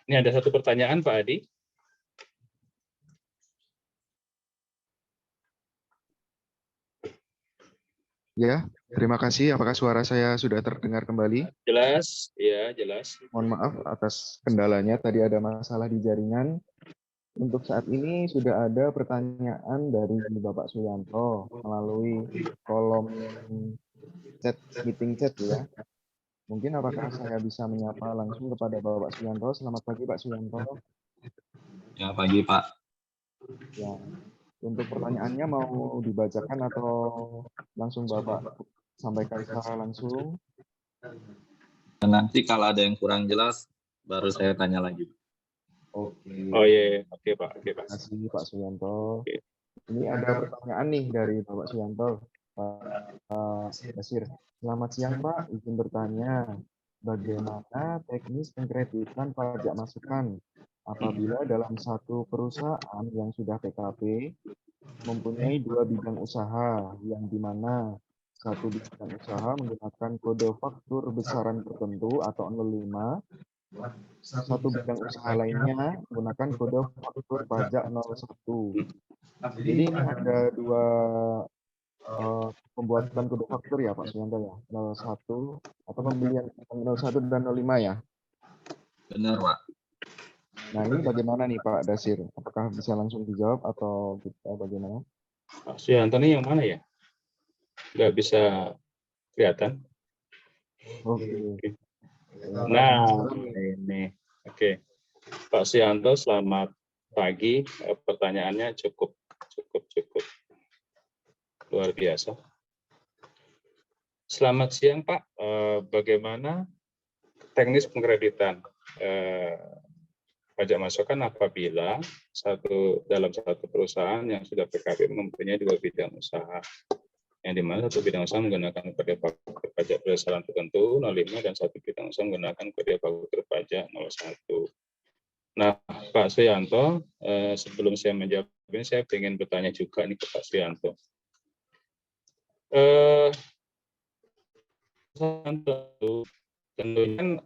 Ini ada satu pertanyaan Pak Adi. Ya, terima kasih. Apakah suara saya sudah terdengar kembali? Jelas, ya jelas. Mohon maaf atas kendalanya, tadi ada masalah di jaringan. Untuk saat ini sudah ada pertanyaan dari Bapak Suyanto melalui kolom chat, meeting chat ya. Mungkin apakah saya bisa menyapa langsung kepada Bapak Suyanto? Selamat pagi Pak Suyanto. Ya, pagi Pak. Ya, untuk pertanyaannya mau dibacakan atau langsung Bapak sampaikan secara langsung? Dan nanti kalau ada yang kurang jelas, baru saya tanya lagi. Oke. Oh iya, oke Pak, oke Pak. Terima kasih Pak Suyanto. Oke. Ini ada pertanyaan nih dari Bapak Suyanto. Pak Basir. Selamat siang Pak, izin bertanya, bagaimana teknis pengkreditan pajak masukan apabila dalam satu perusahaan yang sudah PKP mempunyai dua bidang usaha, yang dimana satu bidang usaha menggunakan kode faktur besaran tertentu atau 05, satu bidang usaha lainnya menggunakan kode faktur pajak 01. Jadi ini ada dua pembuatan kode faktur ya Pak Suyanto ya, 01 atau pembelian 01 dan 05 ya. Benar Pak. Nah ini bagaimana nih Pak Dasir? Apakah bisa langsung dijawab atau kita bagaimana? Pak Suyanto ini yang mana ya? Nggak bisa kelihatan. Oke. Nah, ini. Oke. Pak Suyanto, selamat pagi. Pertanyaannya cukup luar biasa. Selamat siang Pak. Bagaimana teknis pengkreditan pajak masukan apabila dalam satu perusahaan yang sudah PKP mempunyai dua bidang usaha, yang dimana satu bidang usaha menggunakan kode faktur pajak besaran tertentu 05 dan satu bidang usaha menggunakan kode faktur pajak 01. Nah, Pak Suyanto, sebelum saya menjawab ini, saya ingin bertanya juga nih ke Pak Suyanto. Tentunya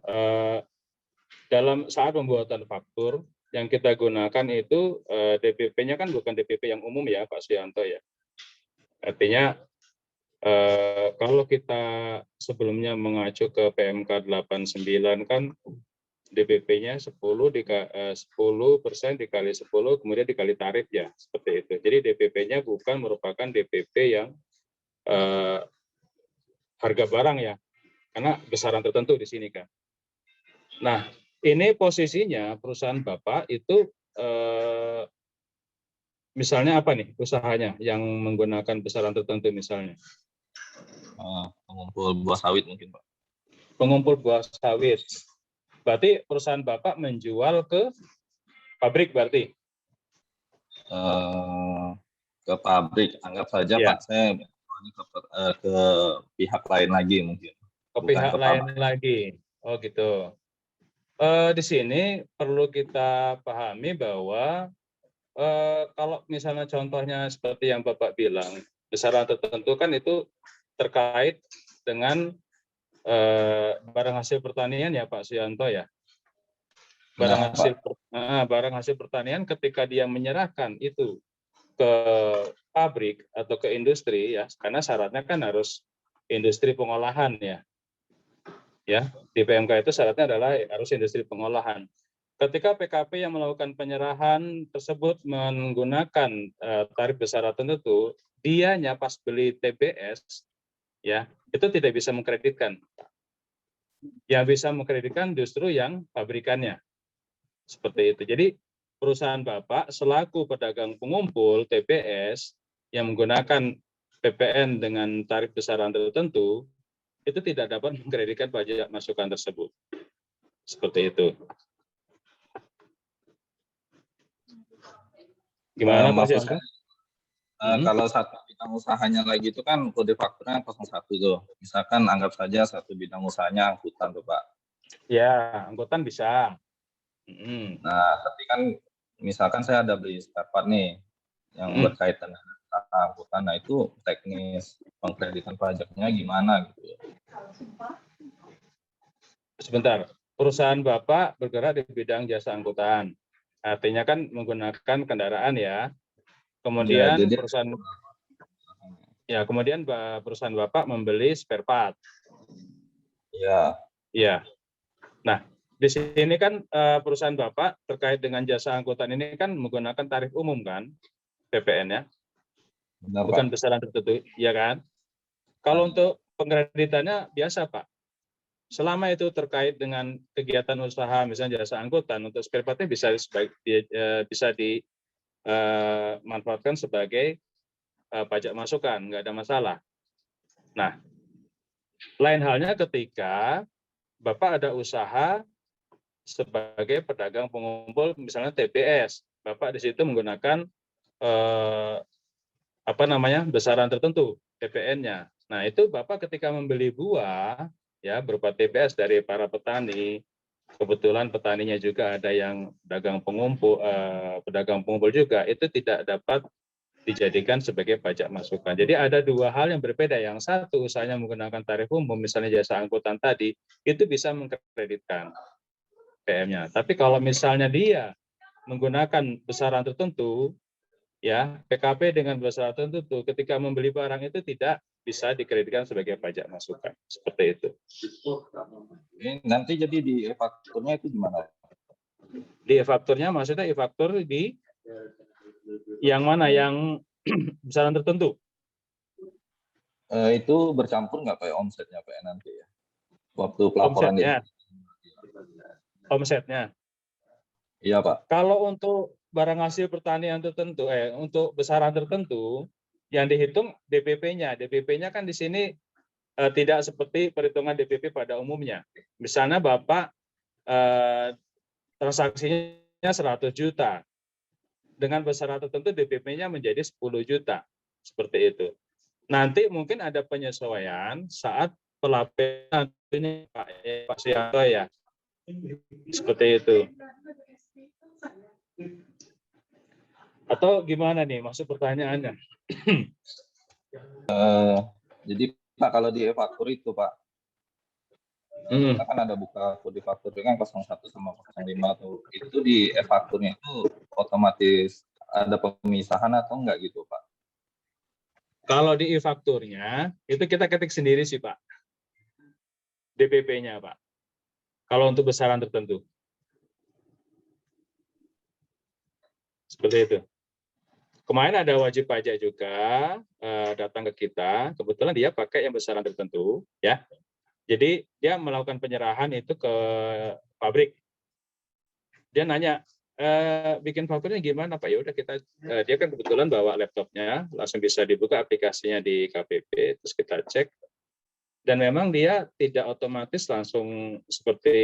dalam saat pembuatan faktur yang kita gunakan itu DPP-nya kan bukan DPP yang umum ya Pak Suyanto ya. Artinya kalau kita sebelumnya mengacu ke PMK 89 kan DPP-nya 10% dikali 10 kemudian dikali tarif ya, seperti itu. Jadi DPP-nya bukan merupakan DPP yang harga barang ya, karena besaran tertentu di sini kan. Nah, ini posisinya perusahaan Bapak itu misalnya apa nih usahanya yang menggunakan besaran tertentu misalnya? Pengumpul buah sawit mungkin Pak. Pengumpul buah sawit. Berarti perusahaan Bapak menjual ke pabrik berarti? Ke pabrik, anggap saja Ya. Pak, saya ke pihak lain lagi mungkin. Ke pihak lain lagi. Oh gitu. Di sini perlu kita pahami bahwa kalau misalnya contohnya seperti yang Bapak bilang, besaran tertentu kan itu terkait dengan barang hasil pertanian ya Pak Suyanto ya. Barang hasil pertanian ketika dia menyerahkan itu ke pabrik atau ke industri ya, karena syaratnya kan harus industri pengolahan ya. Ya, di PMK itu syaratnya adalah harus industri pengolahan. Ketika PKP yang melakukan penyerahan tersebut menggunakan tarif besaran tertentu, dianya pas beli TBS ya, itu tidak bisa mengkreditkan. Yang bisa mengkreditkan justru yang pabrikannya. Seperti itu. Jadi perusahaan Bapak selaku pedagang pengumpul TBS yang menggunakan PPN dengan tarif besaran tertentu itu tidak dapat mengkreditkan pajak masukan tersebut. Seperti itu. Gimana Pak Sianto? Kalau satu bidang usahanya lagi itu kan kode fakturnya 01 tuh. Misalkan anggap saja satu bidang usahanya angkutan tuh Pak. Ya, angkutan bisa. Nah, tapi kan misalkan saya ada beli spare part nih yang berkaitan dengan angkutan, nah itu teknis pengkreditan pajaknya gimana gitu. Sebentar, perusahaan Bapak bergerak di bidang jasa angkutan. Artinya kan menggunakan kendaraan ya. Kemudian Ya, jadi, perusahaan Bapak membeli spare part. Ya. Ya. Nah, di sini kan perusahaan Bapak terkait dengan jasa angkutan ini kan menggunakan tarif umum kan, PPN-nya. Benar, bukan Pak. besaran tertentu, ya kan? Kalau untuk pengkreditannya biasa, Pak. Selama itu terkait dengan kegiatan usaha, misalnya jasa angkutan, untuk spare part-nya bisa dimanfaatkan sebagai pajak masukan, nggak ada masalah. Nah, lain halnya ketika Bapak ada usaha sebagai pedagang pengumpul, misalnya TBS, Bapak di situ menggunakan besaran tertentu PPN-nya. Nah, itu Bapak ketika membeli buah ya berupa TBS dari para petani, kebetulan petaninya juga ada yang pedagang pengumpul juga, itu tidak dapat dijadikan sebagai pajak masukan. Jadi ada dua hal yang berbeda. Yang satu usahanya menggunakan tarif umum, misalnya jasa angkutan tadi, itu bisa mengkreditkan PM-nya. Tapi kalau misalnya dia menggunakan besaran tertentu, ya PKP dengan besaran tertentu, ketika membeli barang itu tidak bisa dikreditkan sebagai pajak masukan. Seperti itu. Nanti jadi di e-fakturnya itu gimana? Di e-fakturnya maksudnya e-faktur di yang mana? Yang besaran tertentu? Itu bercampur nggak Pak omsetnya Pak nanti ya? Waktu pelaporan Omsetnya. Iya Pak. Kalau untuk barang hasil pertanian tertentu, untuk besaran tertentu, yang dihitung DPP-nya. DPP-nya kan di sini tidak seperti perhitungan DPP pada umumnya. Misalnya Bapak transaksinya 100 juta. Dengan besaran tertentu DPP-nya menjadi 10 juta. Seperti itu. Nanti mungkin ada penyesuaian saat pelaporan ini Pak Sianto ya. Seperti itu. Atau gimana nih maksud pertanyaannya? Jadi Pak kalau di e-faktur itu Pak, kita kan ada buka kode faktur kan 01 sama 05 tuh. Itu di e-fakturnya itu otomatis ada pemisahan atau enggak gitu Pak? Kalau di e-fakturnya itu kita ketik sendiri sih Pak. DPP-nya Pak. Kalau untuk besaran tertentu. Seperti itu. Kemarin ada wajib pajak juga datang ke kita, kebetulan dia pakai yang besaran tertentu, ya. Jadi dia melakukan penyerahan itu ke pabrik. Dia nanya, bikin fakturnya gimana Pak? Ya udah kita, dia kan kebetulan bawa laptopnya, langsung bisa dibuka aplikasinya di KPP, terus kita cek. Dan memang dia tidak otomatis langsung seperti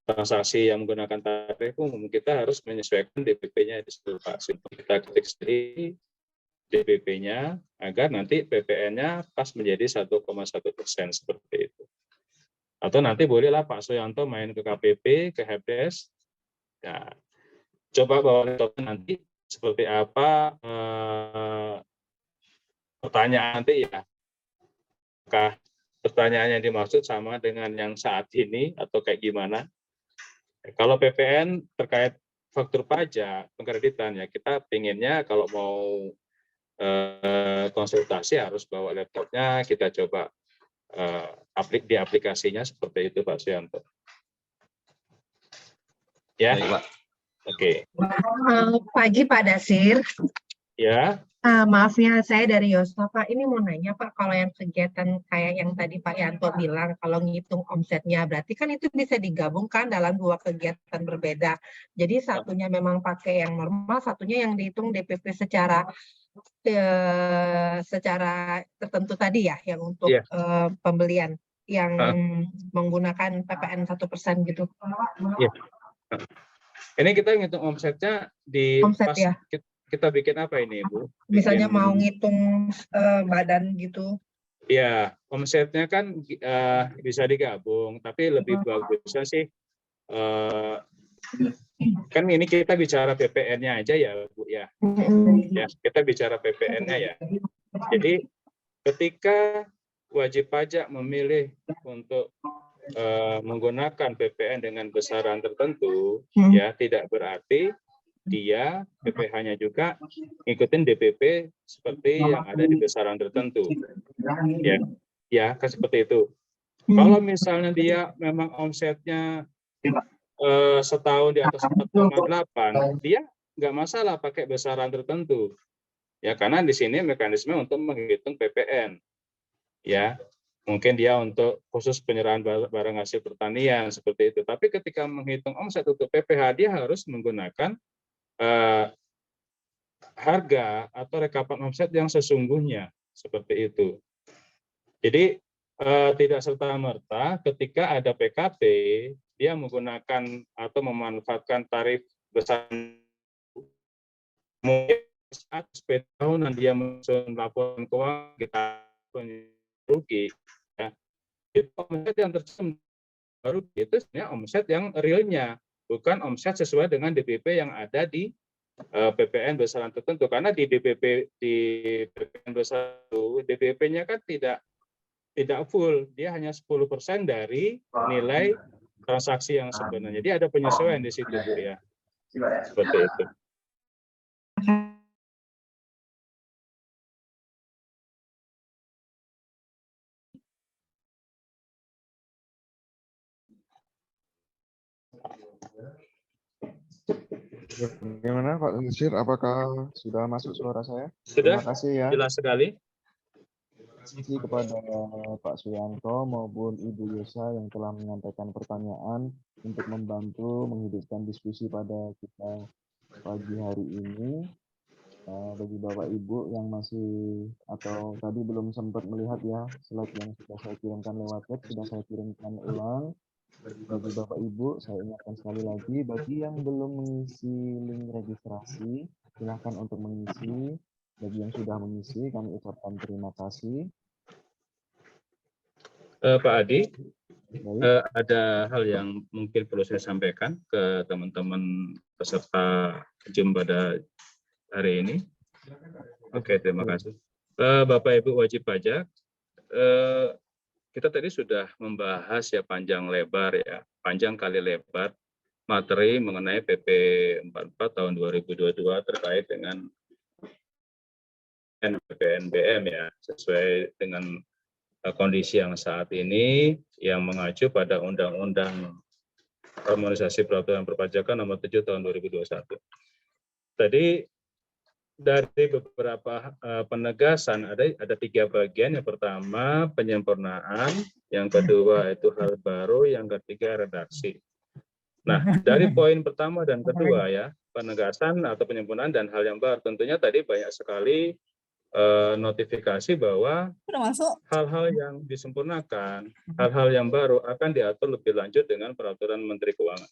transaksi yang menggunakan tarif umum, kita harus menyesuaikan DPP-nya di situ Pak. Kita ketik sendiri DPP-nya agar nanti PPN-nya pas menjadi 1,1% seperti itu. Atau nanti bolehlah Pak Suyanto main ke KPP, ke Helpdesk. Ya, coba bawa laptopnya nanti seperti apa pertanyaan nanti ya. apakah pertanyaan yang dimaksud sama dengan yang saat ini atau kayak gimana? Kalau PPN terkait faktur pajak, pengkreditan, ya kita pinginnya kalau mau konsultasi harus bawa laptopnya, kita coba di aplikasinya seperti itu Pak Suyanto. Ya, Baik, Pak. oke. Pagi Pak Dasir. Ya, Maaf ya, saya dari Yosma Pak. Ini mau nanya Pak, kalau yang kegiatan kayak yang tadi Pak Yanto bilang, kalau ngitung omsetnya, berarti kan itu bisa digabungkan dalam dua kegiatan berbeda. Jadi satunya memang pakai yang normal, satunya yang dihitung DPP secara tertentu tadi ya, yang untuk Iya. Pembelian yang menggunakan PPN 1% gitu. Iya. Ini kita ngitung omsetnya di Omset pas ya. kita bikin apa ini, Bu? Misalnya Bikin, mau ngitung badan gitu. ya, omsetnya kan bisa digabung, tapi lebih bagusnya sih kan ini kita bicara PPN-nya aja ya, Bu ya. Ya, kita bicara PPN-nya ya. Jadi ketika wajib pajak memilih untuk menggunakan PPN dengan besaran tertentu, ya tidak berarti dia PPh-nya juga ngikutin DPP seperti yang ada di besaran tertentu. Ya kan seperti itu. Kalau misalnya dia memang omsetnya setahun di atas 4,8, dia nggak masalah pakai besaran tertentu. Ya karena di sini mekanisme untuk menghitung PPN. Ya, mungkin dia untuk khusus penyerahan barang hasil pertanian seperti itu. Tapi ketika menghitung omset untuk PPh, dia harus menggunakan harga atau rekapan omset yang sesungguhnya seperti itu. Jadi tidak serta-merta ketika ada PKP dia menggunakan atau memanfaatkan tarif besar mungkin saat sepeda tahunan dia menyusun laporan keuangan kita rugi, ya. Itu omset yang tercemar baru itu sebenarnya omset yang realnya, bukan omset sesuai dengan DPP yang ada di PPN besaran tertentu, karena di PPN besaran itu DPP-nya kan tidak full, dia hanya 10% dari nilai transaksi yang sebenarnya. Jadi ada penyesuaian di situ, Bu ya. Seperti itu. Bagaimana Pak Dasir? Apakah sudah masuk suara saya? Sudah? Terima kasih ya. Jelas sekali. Terima kasih kepada Pak Suyanto maupun Ibu Yosa yang telah menyampaikan pertanyaan untuk membantu menghidupkan diskusi pada kita pagi hari ini. Bagi Bapak Ibu yang masih atau tadi belum sempat melihat ya slide yang sudah saya kirimkan lewat chat, sudah saya kirimkan ulang. Bagi Bapak Ibu, saya ingatkan sekali lagi, bagi yang belum mengisi link registrasi, silakan untuk mengisi. Bagi yang sudah mengisi, kami ucapkan terima kasih. Pak Adi, ada hal yang mungkin perlu saya sampaikan ke teman-teman peserta Zoom pada hari ini. Oke, terima kasih. Bapak Ibu wajib pajak, kita tadi sudah membahas ya panjang lebar ya, panjang kali lebar materi mengenai PP 44 tahun 2022 terkait dengan PPNBM ya, sesuai dengan kondisi yang saat ini yang mengacu pada Undang-Undang Harmonisasi Peraturan Perpajakan Nomor 7 Tahun 2021. Tadi dari beberapa penegasan ada 3 bagian. Yang pertama penyempurnaan, yang kedua itu hal baru, yang ketiga redaksi. Nah, dari poin pertama dan kedua ya, penegasan atau penyempurnaan dan hal yang baru, tentunya tadi banyak sekali notifikasi bahwa hal-hal yang disempurnakan, hal-hal yang baru akan diatur lebih lanjut dengan peraturan Menteri Keuangan.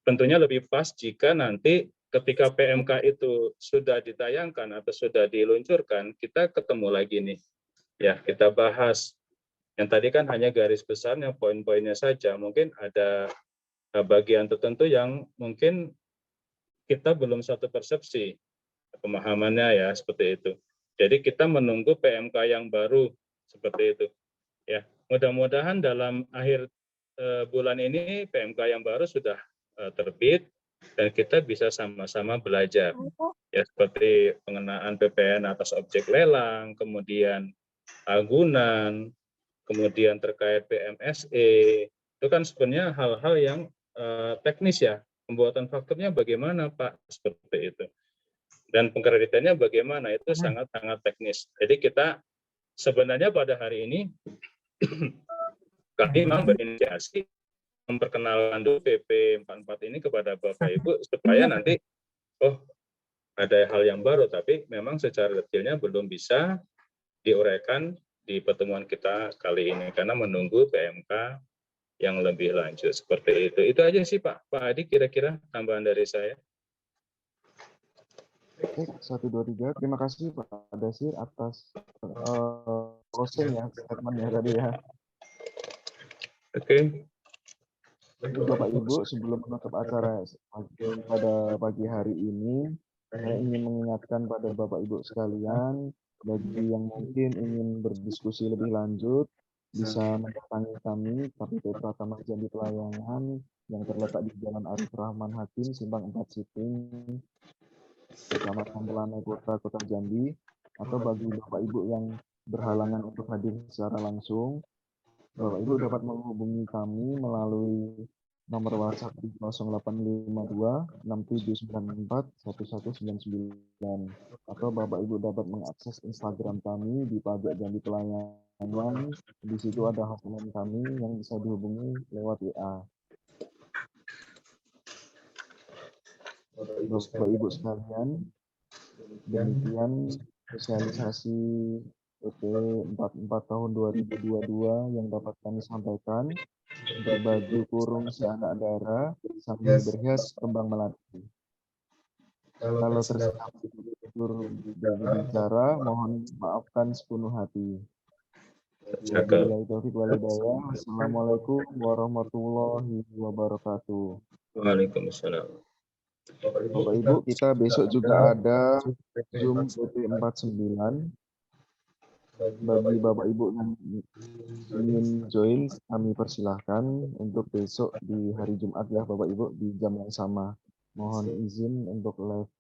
Tentunya lebih pas jika nanti ketika PMK itu sudah ditayangkan atau sudah diluncurkan, kita ketemu lagi nih. Ya, kita bahas. Yang tadi kan hanya garis besarnya, poin-poinnya saja. Mungkin ada bagian tertentu yang mungkin kita belum satu persepsi pemahamannya ya, seperti itu. Jadi kita menunggu PMK yang baru seperti itu. Ya, mudah-mudahan dalam akhir bulan ini PMK yang baru sudah terbit dan kita bisa sama-sama belajar. Ya, seperti pengenaan PPN atas objek lelang, kemudian agunan, kemudian terkait PMSE, itu kan sebenarnya hal-hal yang teknis ya. Pembuatan fakturnya bagaimana Pak? Seperti itu. Dan pengkreditannya bagaimana? Itu sangat-sangat teknis. Jadi kita sebenarnya pada hari ini kami memang berinisiasi memperkenalkan dulu PP 44 ini kepada Bapak Ibu supaya nanti ada hal yang baru, tapi memang secara detailnya belum bisa diuraikan di pertemuan kita kali ini karena menunggu PMK yang lebih lanjut seperti itu. Itu aja sih Pak. Pak Adi kira-kira tambahan dari saya. Oke, 1, 2, 3. Terima kasih Pak Dasir atas closing ya, statement-nya tadi ya. Oke. Bapak Ibu, sebelum menutup acara pada pagi hari ini, saya ingin mengingatkan pada Bapak Ibu sekalian, bagi yang mungkin ingin berdiskusi lebih lanjut, bisa mendatangi kami, KPP Pratama Jambi Pelayangan, yang terletak di Jalan Arif Rahman Hakim, Simpang 4 Siting, Kecamatan Telanai Kota Jambi, atau bagi Bapak Ibu yang berhalangan untuk hadir secara langsung, Bapak Ibu dapat menghubungi kami melalui nomor WhatsApp di 0852 6794 1199 atau Bapak Ibu dapat mengakses Instagram kami di Pajak Jambi Pelayanan. Di situ ada hotline kami yang bisa dihubungi lewat WA. Bapak Ibu sekalian, demikian sosialisasi PP 44 tahun 2022 yang dapat kami sampaikan. Berbaju kurung si anak darah sambil berhias kembang melati. Kalau tersilap berbicara, mohon maafkan sepenuh hati. Wabillahi taufiq wal hidayah. Assalamualaikum warahmatullahi wabarakatuh. Waalaikumsalam. Bapak Ibu, kita besok juga ada Zoom PP 49. Bagi Bapak Ibu yang ingin join, kami persilahkan untuk besok di hari Jumat ya Bapak Ibu di jam yang sama. Mohon izin untuk live.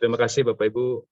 Terima kasih Bapak Ibu.